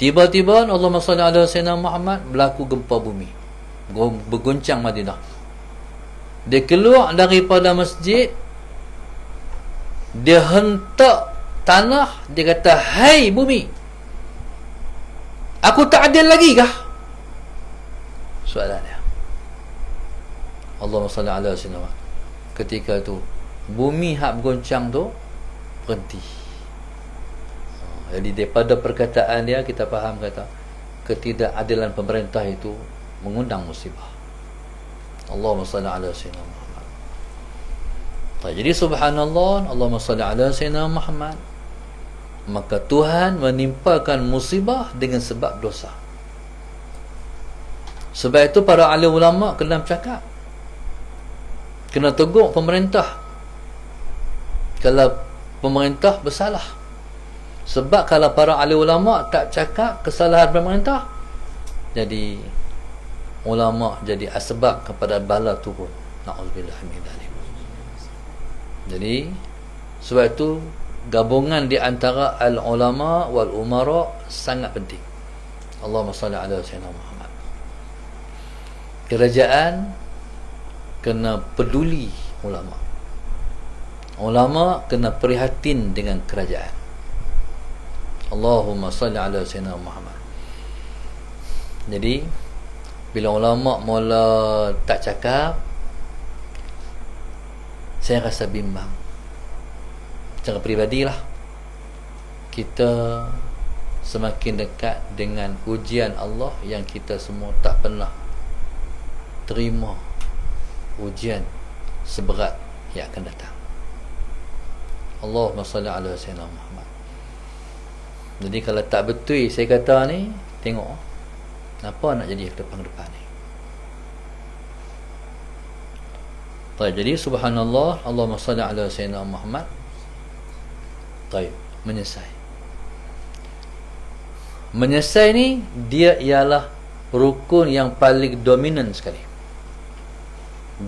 tiba-tiba Allahumma salli ala sayyidina Muhammad, berlaku gempa bumi, berguncang Madinah. Dia keluar daripada masjid, dia hentak tanah, dia kata, "Hai bumi, aku tak adil lagi kah?" Soalannya. Allahumma salli ala sayyidina Muhammad. Ketika tu bumi hak bergoncang tu berhenti. Jadi daripada perkataan dia kita faham kata ketidakadilan pemerintah itu mengundang musibah. Allahumma salli ala sayyidina Muhammad. Jadi subhanallah, Allahumma salli ala sayyidina Muhammad. Maka Tuhan menimpakan musibah dengan sebab dosa. Sebab itu para ahli ulama kena bercakap, kena tegur pemerintah kalau pemerintah bersalah. Sebab kalau para ahli ulama tak cakap kesalahan pemerintah, jadi ulama jadi asbab kepada bala turun. Na'udzubillah min dzalik. Jadi sebab itu gabungan di antara al-ulama wal umara sangat penting. Allahumma salli ala sayyidina Muhammad. Kerajaan kena peduli ulama. Ulama kena prihatin dengan kerajaan. Allahumma salli ala sayyidina Muhammad. Jadi bila ulama mula tak cakap, saya rasa bimbang. Secara peribadilah, kita semakin dekat dengan ujian Allah yang kita semua tak pernah terima ujian seberat yang akan datang. Allahumma salli ala sayyidina Muhammad. Jadi kalau tak betul saya kata ni, tengok apa nak jadi ke depan ni. Baik, jadi subhanallah, Allahumma salli ala sayyidina Muhammad. Baik, menyesal. Menyesal ni dia ialah rukun yang paling dominan sekali.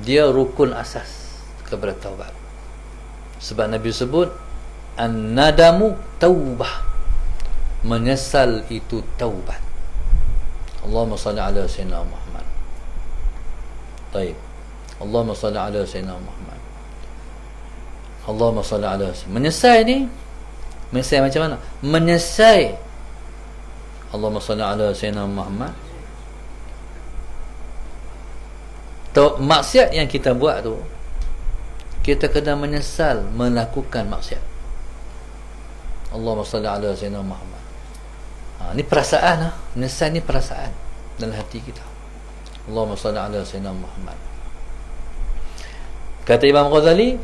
Dia rukun asas kepada taubat. Sebab Nabi sebut an-nadamu taubah. Menyesal itu taubat. Allahumma salli ala sayyidina Muhammad. Baik. Allahumma salli ala sayyidina Muhammad. Allahumma salli ala sayyidina. Menyesal ni, menyesal macam mana? Menyesal. Allahumma salli ala sayyidina Muhammad. Maksiat yang kita buat tu, kita kena menyesal melakukan maksiat. Allahumma salli ala sayyidina Muhammad. Ni perasaan, menyesal ni perasaan dalam hati kita. Allahumma salli ala sayyidina Muhammad. Kata Imam Ghazali,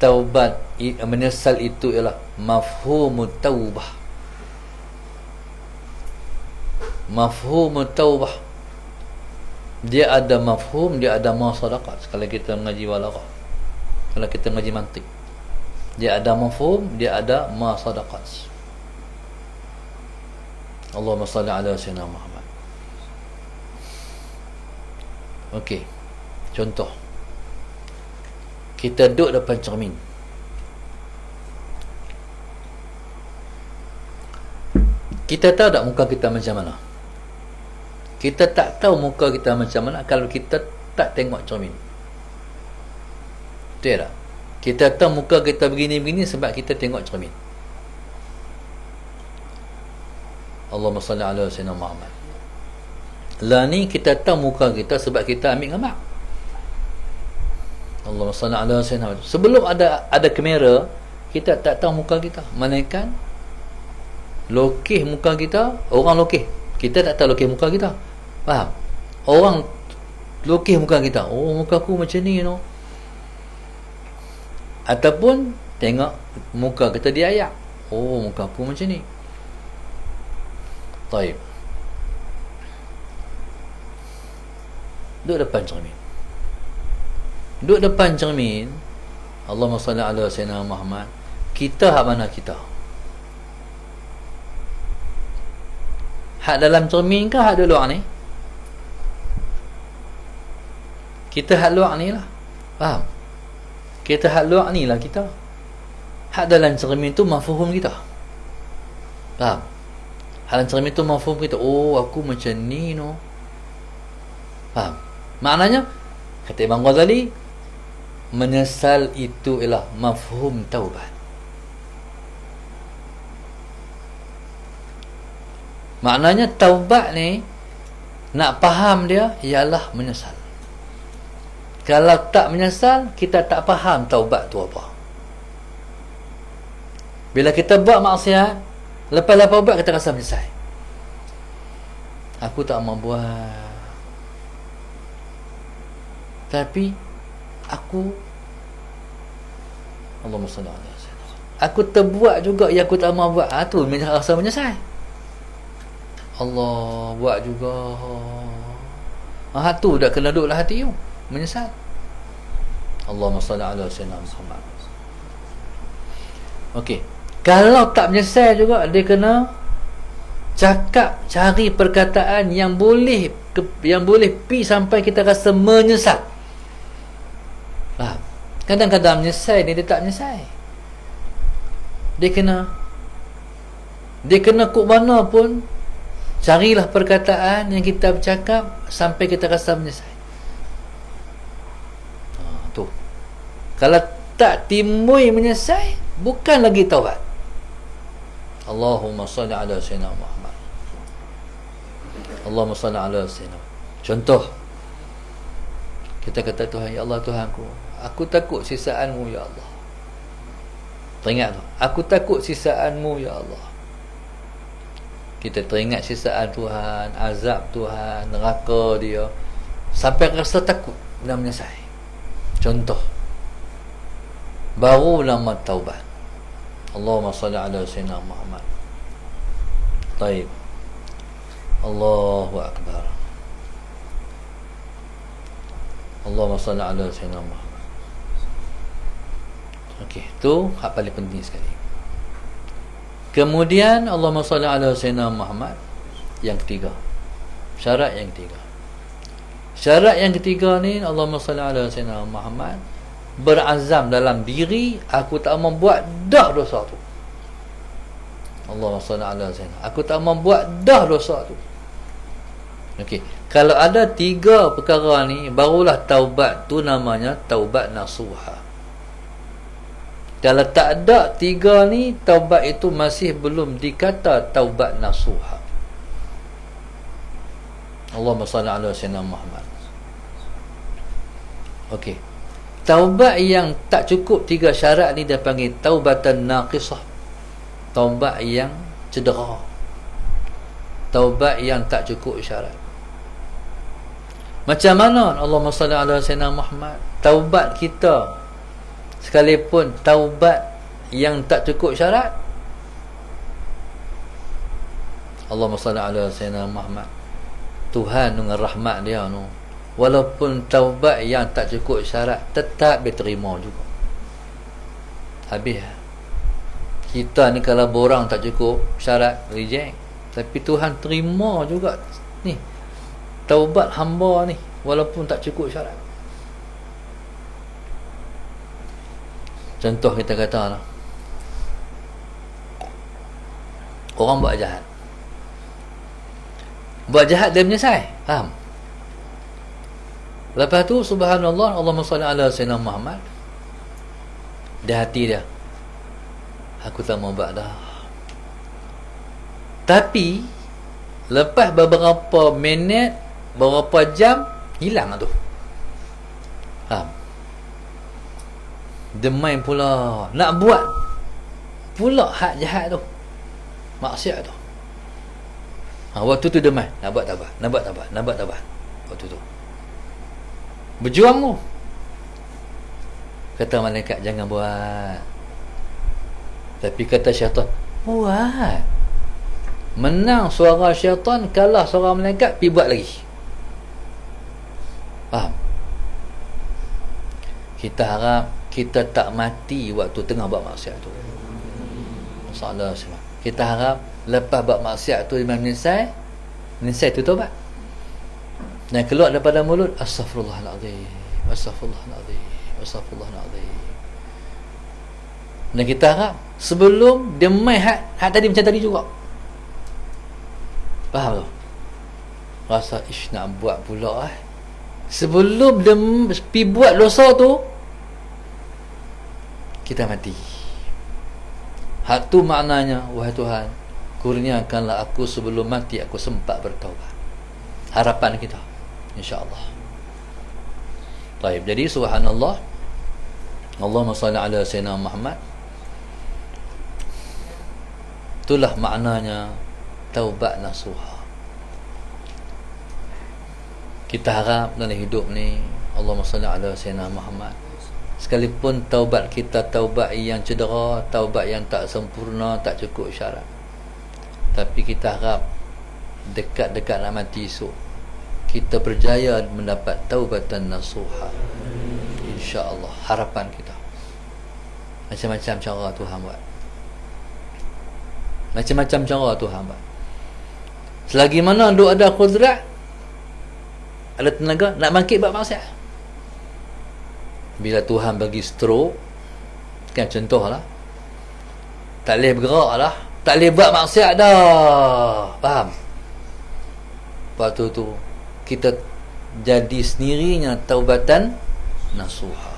taubat, menyesal itu ialah mafhumut taubah. Mafhumut taubah, dia ada mafhum, dia ada masadaqat. Kalau kita mengaji balaghah, kalau kita mengaji mantik, dia ada mafhum, dia ada masadaqat. Allahumma salli ala sayyidina Muhammad. Okey, contoh, kita duduk depan cermin. Kita tahu tak muka kita macam mana? Kita tak tahu muka kita macam mana kalau kita tak tengok cermin. Betul tak? Kita tahu muka kita begini-begini sebab kita tengok cermin. Allahumma salli ala sayyidina Muhammad. Lah ni kita tahu muka kita sebab kita ambil gambar. Allahumma salli ala sayyidina Muhammad. Sebelum ada kamera, kita tak tahu muka kita. Melainkan lokeh muka kita, orang lokeh. Kita tak tahu lokeh muka kita. Faham? Orang lokeh muka kita. Oh, muka aku macam ni, you know. Ataupun tengok muka kita di ayat. Oh, muka aku macam ni. Taib. Duduk depan cermin. Duduk depan cermin. Allahumma salli ala sayyidina Muhammad. Kita hak mana kita? Hak dalam cermin ke hak di luar ni? Kita hak luar ni lah. Faham? Kita hak luar ni lah kita. Hak dalam cermin tu mafhum kita. Faham? Hak dalam cermin tu mafhum kita. Oh, aku macam ni no. Faham? Maknanya, kata Imam Ghazali, menyesal itu ialah mafhum taubat. Maknanya taubat ni, nak faham dia ialah menyesal. Kalau tak menyesal, kita tak faham taubat tu apa. Bila kita buat maksiat, lepas buat kita rasa menyesal. Aku tak mau buat. Tapi aku, Allahumma salli ala sayyidina, aku terbuat juga yang aku tak mau buat. Tu rasa menyesal. Allah buat juga. Tu dah kena duduk lah hati you, menyesal. Allahumma salli ala sayyidina Muhammad. Okey, kalau tak menyesal juga, dia kena cakap, cari perkataan yang boleh pi sampai kita rasa menyesal. Faham? Kadang-kadang menyesal ni dia tak menyesal. Dia kena kok mana pun, carilah perkataan yang kita bercakap sampai kita rasa menyesal. Tu. Kalau tak timbul menyesal, bukan lagi taubat. Allahumma salli ala sayyidina Muhammad. Allahumma salli ala sayyidina. Contoh, kita kata, Tuhan, ya Allah, Tuhanku, aku takut sisaanmu, ya Allah. Teringat tu, aku takut sisaanmu, ya Allah. Kita teringat sisaan Tuhan, azab Tuhan, neraka dia, sampai rasa takut dan menyesal. Contoh, baru nama taubat. Allahumma salli ala sayyidina Muhammad. Taib. Allahu Akbar. Allahumma salli ala sayyidina Muhammad. Okey, tu hak paling penting sekali. Kemudian Allahumma salli ala sayyidina Muhammad. Yang ketiga, syarat yang ketiga. Syarat yang ketiga ni, Allahumma salli ala sayyidina Muhammad, berazam dalam diri, aku tak membuat dah dosa tu. Allahumma salli ala sayyidina, aku tak membuat dah dosa tu. Okey, kalau ada tiga perkara ni, barulah taubat tu namanya taubat nasuha. Kalau tak ada tiga ni, taubat itu masih belum dikata taubat nasuha. Allahumma salli ala sayyidina Muhammad. Okey, taubat yang tak cukup tiga syarat ni dia panggil taubatan naqisah. Taubat yang cedera, taubat yang tak cukup syarat. Macam mana Allahumma salli ala sayyidina Muhammad? Taubat kita, sekalipun taubat yang tak cukup syarat, Allahumma salli ala sayyidina Muhammad, Tuhan dengan rahmat dia no, walaupun taubat yang tak cukup syarat, tetap diterima juga. Habis kita ni kalau borang tak cukup syarat, reject. Tapi Tuhan terima juga ni taubat hamba ni, walaupun tak cukup syarat. Contoh kita kata lah, orang buat jahat, dia menyesal, faham? Lepas tu subhanallah, Allahumma salli ala sayyidina Muhammad, di hati dia, aku tak mau buat dah. Tapi lepas beberapa minit, beberapa jam, hilang tu, faham? Dia main pula nak buat pula hak jahat tu, maksiat tu. Waktu tu dia main nak buat taubat, nak buat taubat. Waktu tu berjuang tu, kata malaikat jangan buat, tapi kata syaitan buat. Menang suara syaitan, kalah suara malaikat, pergi buat lagi. Faham? Kita harap kita tak mati waktu tengah buat maksiat tu. Masalah semua. Kita harap lepas buat maksiat tu, Imam menyesal, Nasihat itu taubat. Dan keluar daripada mulut, astaghfirullahalazim, astaghfirullahalazim, astaghfirullahalazim. Dan kita harap sebelum dia main hak tadi macam tadi juga. Faham tak? Rasa nak buat pula sebelum dia pergi buat dosa tu, kita mati. Hak tu maknanya, wahai Tuhan, kurniakanlah aku sebelum mati aku sempat bertaubat. Harapan kita, insya-Allah. Baik, jadi subhanallah. Allahumma salli ala sayyidina Muhammad. Itulah maknanya taubat nasuha. Kita harap dalam hidup ni, Allahumma salli ala sayyidina Muhammad, sekalipun taubat kita taubat yang cedera, taubat yang tak sempurna, tak cukup syarat, tapi kita harap dekat-dekat nak mati esok kita berjaya mendapat taubatan nasuha, insya-Allah. Harapan kita. Macam-macam cara Tuhan buat. Macam-macam cara Tuhan buat. Selagi mana duk ada kudrat, ada tenaga nak bangkit buat maksiat. Bila Tuhan bagi stroke, kan contohlah, tak boleh bergerak lah, tak boleh buat maksiat dah. Faham? Waktu tu kita jadi sendirinya taubatan nasuha.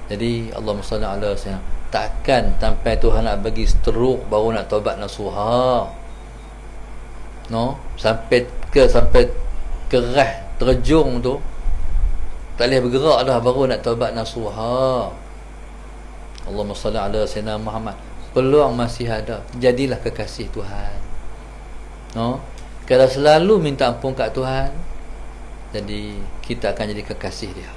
Jadi Allahumma salli ala sayyidina, takkan sampai Tuhan nak bagi stroke baru nak taubat nasuha. No, sampai keras terjung tu tak boleh bergerak dah baru nak taubat nasuha. Allahumma salli ala sayyidina Muhammad. Peluang masih ada, jadilah kekasih Tuhan. No, kalau selalu minta ampun kat Tuhan, jadi kita akan jadi kekasih dia.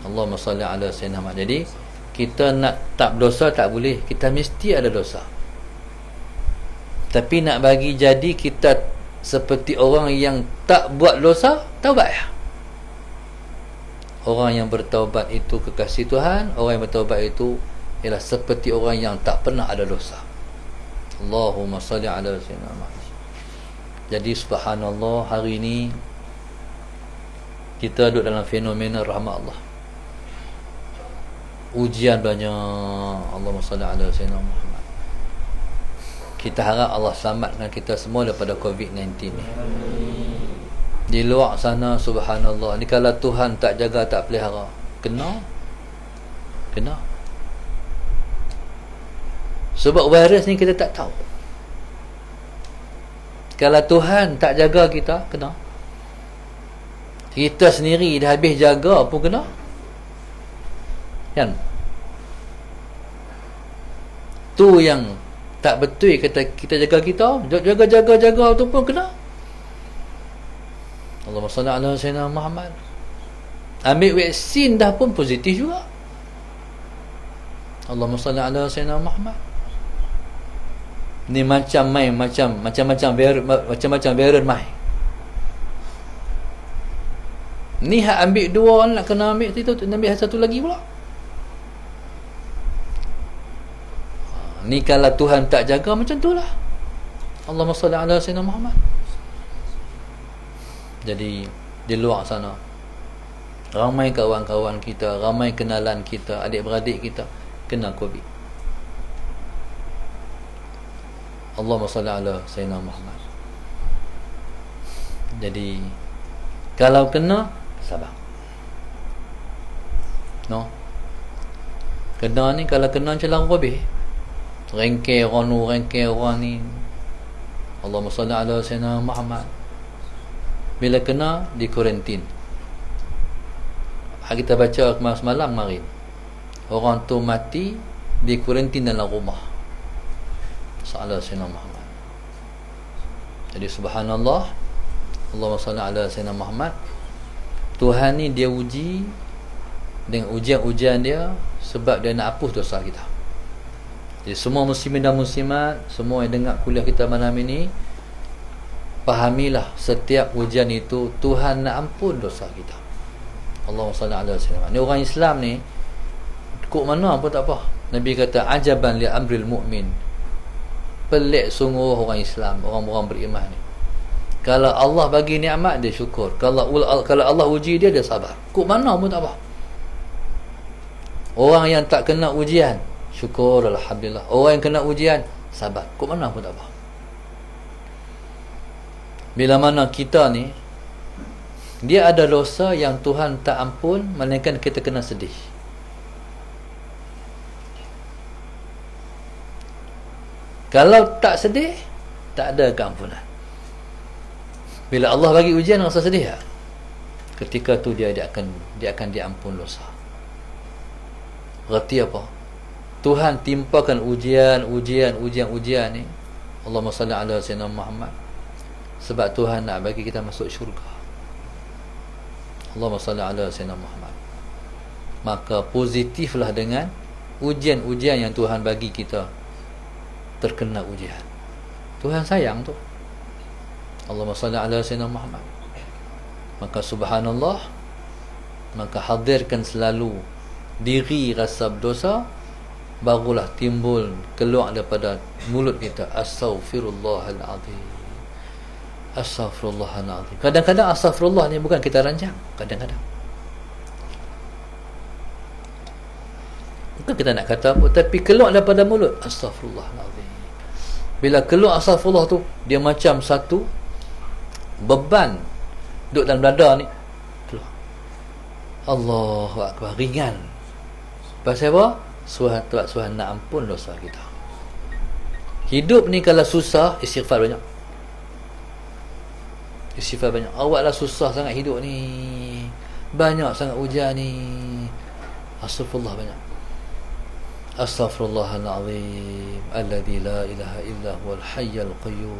Allahumma salli ala sayyidina Muhammad. Jadi kita nak tak berdosa tak boleh, kita mesti ada dosa. Tapi nak bagi jadi kita seperti orang yang tak buat dosa, taubat ya. Orang yang bertaubat itu kekasih Tuhan. Orang yang bertaubat itu ialah seperti orang yang tak pernah ada dosa. Allahumma salli ala sayyidina Muhammad. Jadi subhanallah, hari ini kita duduk dalam fenomena rahmat Allah. Ujian banyak. Allahumma salli ala sayyidina Muhammad. Kita harap Allah selamatkan kita semua daripada COVID-19 ni. Di luar sana subhanallah, ni kalau Tuhan tak jaga, tak pelihara, kena. Sebab virus ni kita tak tahu. Kalau Tuhan tak jaga kita, kena. Kita sendiri dah habis jaga pun kena. Kan? Tu yang tak betul kita jaga kita. Jaga tu pun kena. Allahumma salli ala sayyidina Muhammad. Ambil vaksin dah pun positif juga. Allahumma salli ala sayyidina Muhammad. Ni macam-macam varian mai. Ni hak ambil dua, nak kena ambil tu, ambil satu lagi pula. Ni kalau Tuhan tak jaga macam tu lah. Allahumma salli ala sayyidina Muhammad. Jadi di luar sana ramai kawan-kawan kita, ramai kenalan kita, adik-beradik kita kena COVID. Allahumma salli ala sayyidina Muhammad. Jadi kalau kena, sabar. No, kena ni, kalau kena macam larut habis. Rengke orang ni. Allahumma salli ala sayyidina Muhammad. Bila kena, di kuarantin. Kita baca semalam kemarin, orang tu mati di kuarantin dalam rumah. Sallallahu sayyidina Muhammad. Jadi subhanallah, Allahumma salli ala sayyidina Muhammad. Tuhan ni dia uji dengan ujian-ujian dia sebab dia nak hapus dosa kita. Jadi semua muslimin dan muslimat, semua yang dengar kuliah kita malam ini, fahamilah setiap ujian itu Tuhan nak ampun dosa kita. Allahumma salli ala sayyidina Muhammad. Ni orang Islam ni kok mana pun tak apa. Nabi kata ajaban li amril mu'min. pelik sungguh orang Islam, orang-orang beriman ni. Kalau Allah bagi nikmat dia syukur, kalau Allah uji dia sabar. Kok mana pun tak apa. Orang yang tak kena ujian syukur alhamdulillah, orang yang kena ujian sabar, kok mana pun tak apa. Bila mana kita ni dia ada dosa yang Tuhan tak ampun, melainkan kita kena sedih. Kalau tak sedih, tak ada keampunan. Bila Allah bagi ujian, rasa sedih tak? Ketika tu dia akan diampun dosa. Berarti apa? Tuhan timpakan ujian ni, Allahumma salli ala sayyidina Muhammad, sebab Tuhan nak bagi kita masuk syurga. Allahumma salli ala sayyidina Muhammad. Maka positiflah dengan ujian-ujian yang Tuhan bagi kita terkena ujian. Tuhan sayang tu. Allahumma salli ala sayyidina Muhammad. Maka subhanallah, maka hadirkan selalu diri rasa berdosa, barulah timbul keluar daripada mulut kita astaghfirullahalazim. Astaghfirullahalazim. Kadang-kadang astaghfirullah ni bukan kita rancang, kadang-kadang bukan kita nak kata apa, tapi keluar daripada mulut astaghfirullahalazim. Bila keluar astaghfirullah tu, dia macam satu beban duduk dalam dada ni keluar. Allahu akbar, ringan. Pasal apa? Tuhan nak ampun dosa kita. Hidup ni kalau susah, istighfar banyak. Istighfar banyak. Awaklah susah sangat hidup ni, banyak sangat ujian ni, astaghfirullah banyak. Astaghfirullahalazim alladzi la ilaha illa huwal hayyul qayyum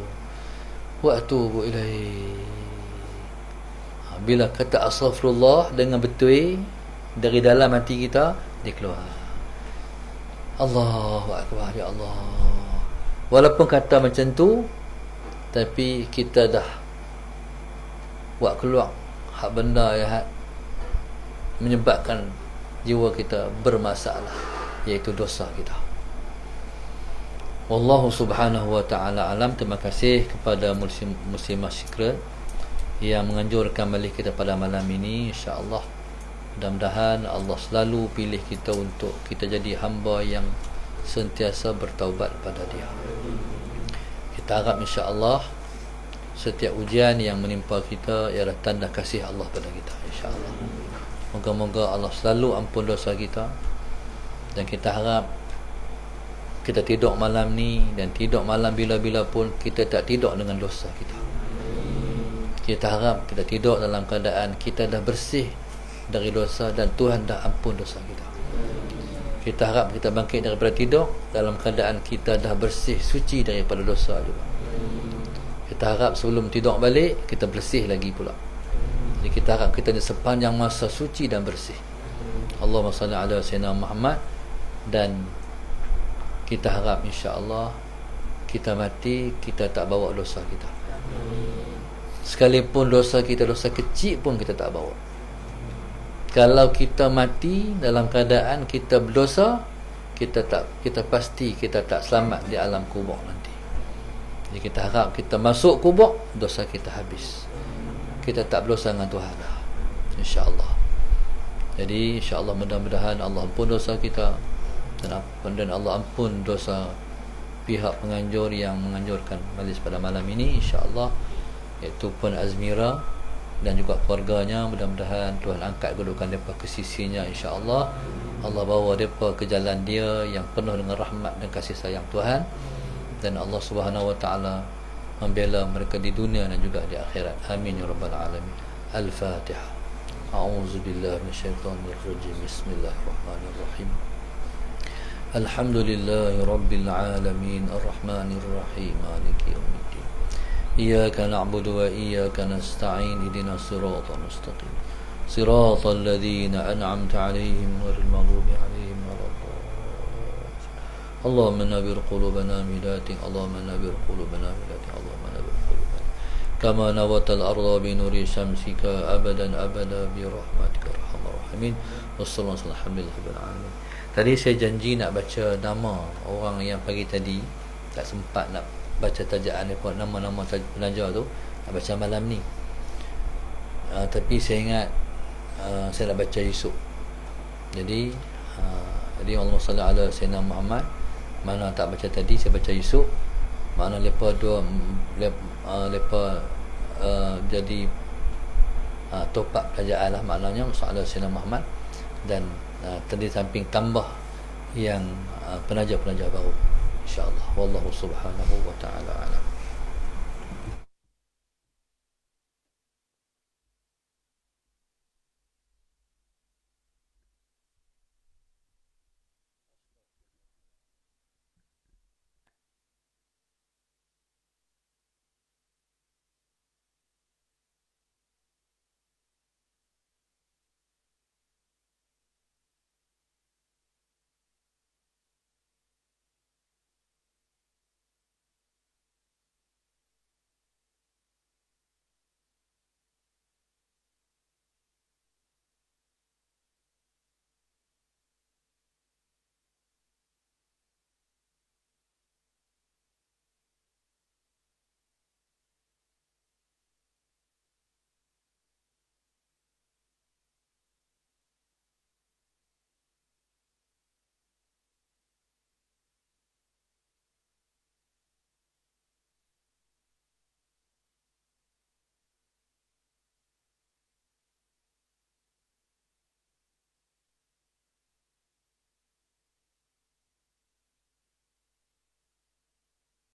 wa atubu ilaihi. Bila kata astaghfirullah dengan betul dari dalam hati kita, dia keluar. Allahu akbar, ya Allah. Walaupun kata macam tu, tapi kita dah buat keluar hak benda yang menyebabkan jiwa kita bermasalah, iaitu dosa kita. Wallahu subhanahu wa ta'ala alam. Terima kasih kepada Muslimah Secret yang menganjurkan balik kita pada malam ini. InsyaAllah, mudah-mudahan Allah selalu pilih kita untuk kita jadi hamba yang sentiasa bertaubat pada Dia. Kita harap insyaAllah setiap ujian yang menimpa kita ialah tanda kasih Allah pada kita, insyaAllah. Moga-moga Allah selalu ampun dosa kita. Dan kita harap kita tidur malam ni dan tidur malam bila-bila pun kita tak tidur dengan dosa kita. Kita harap kita tidur dalam keadaan kita dah bersih dari dosa dan Tuhan dah ampun dosa kita. Kita harap kita bangkit daripada tidur dalam keadaan kita dah bersih, suci daripada dosa juga. Kita harap sebelum tidur balik kita bersih lagi pula. Jadi kita harap kita sepanjang masa suci dan bersih. Allahumma salli ala sayyidina Muhammad. Dan kita harap insya-Allah kita mati, kita tak bawa dosa kita. Sekalipun dosa kita dosa kecil pun kita tak bawa. Kalau kita mati dalam keadaan kita berdosa, kita pasti kita tak selamat di alam kubur nanti. Jadi kita harap kita masuk kubur, dosa kita habis. Kita tak berdosa dengan Tuhan dah, insya-Allah. Jadi insya-Allah mudah-mudahan Allah ampun dosa kita, dan Allah ampun dosa pihak penganjur yang menganjurkan majlis pada malam ini, insya-Allah, iaitu Puan Azmira dan juga keluarganya. Mudah-mudahan Tuhan angkat kedudukan mereka ke sisinya, insya-Allah. Allah bawa mereka ke jalan Dia yang penuh dengan rahmat dan kasih sayang Tuhan, dan Allah Subhanahu wa taala membela mereka di dunia dan juga di akhirat. Amin ya rabbal alamin. Al-Fatihah. A'udzubillahi minasyaitonir rajim. Bismillahirrahmanirrahim. Alhamdulillahi rabbil alamin, arrahmanir rahim, maliki yaumiddin. Iyyaka na'budu wa iyyaka nasta'in, ihdinas siratal mustaqim, siratal ladzina an'amta 'alaihim ghairil maghdubi 'alaihim waladdallin. Allahumma nawwir qulubana bidatik, Allahumma nawwir qulubana bidatik, Allahumma nawwir qulubana kama nawwatal arda bi nuri syamsika abadan abada bi rahmatika arhamar rahimin. Wassallallahu alaihi wasallam. Tadi saya janji nak baca nama orang yang pagi tadi tak sempat nak baca tajaan ni pun, nama-nama penaja tu nak baca malam ni. Tapi saya ingat saya nak baca esok. Jadi Allahumma salli ala Sayyidina Muhammad, mana tak baca tadi saya baca esok, mana lepas jadi top up pelajaran lah, maknanya soalan Sayyidina Muhammad, dan tadi samping tambah yang penaja-penaja baru, insya-Allah. Wallahu subhanahu wa ta'ala alam.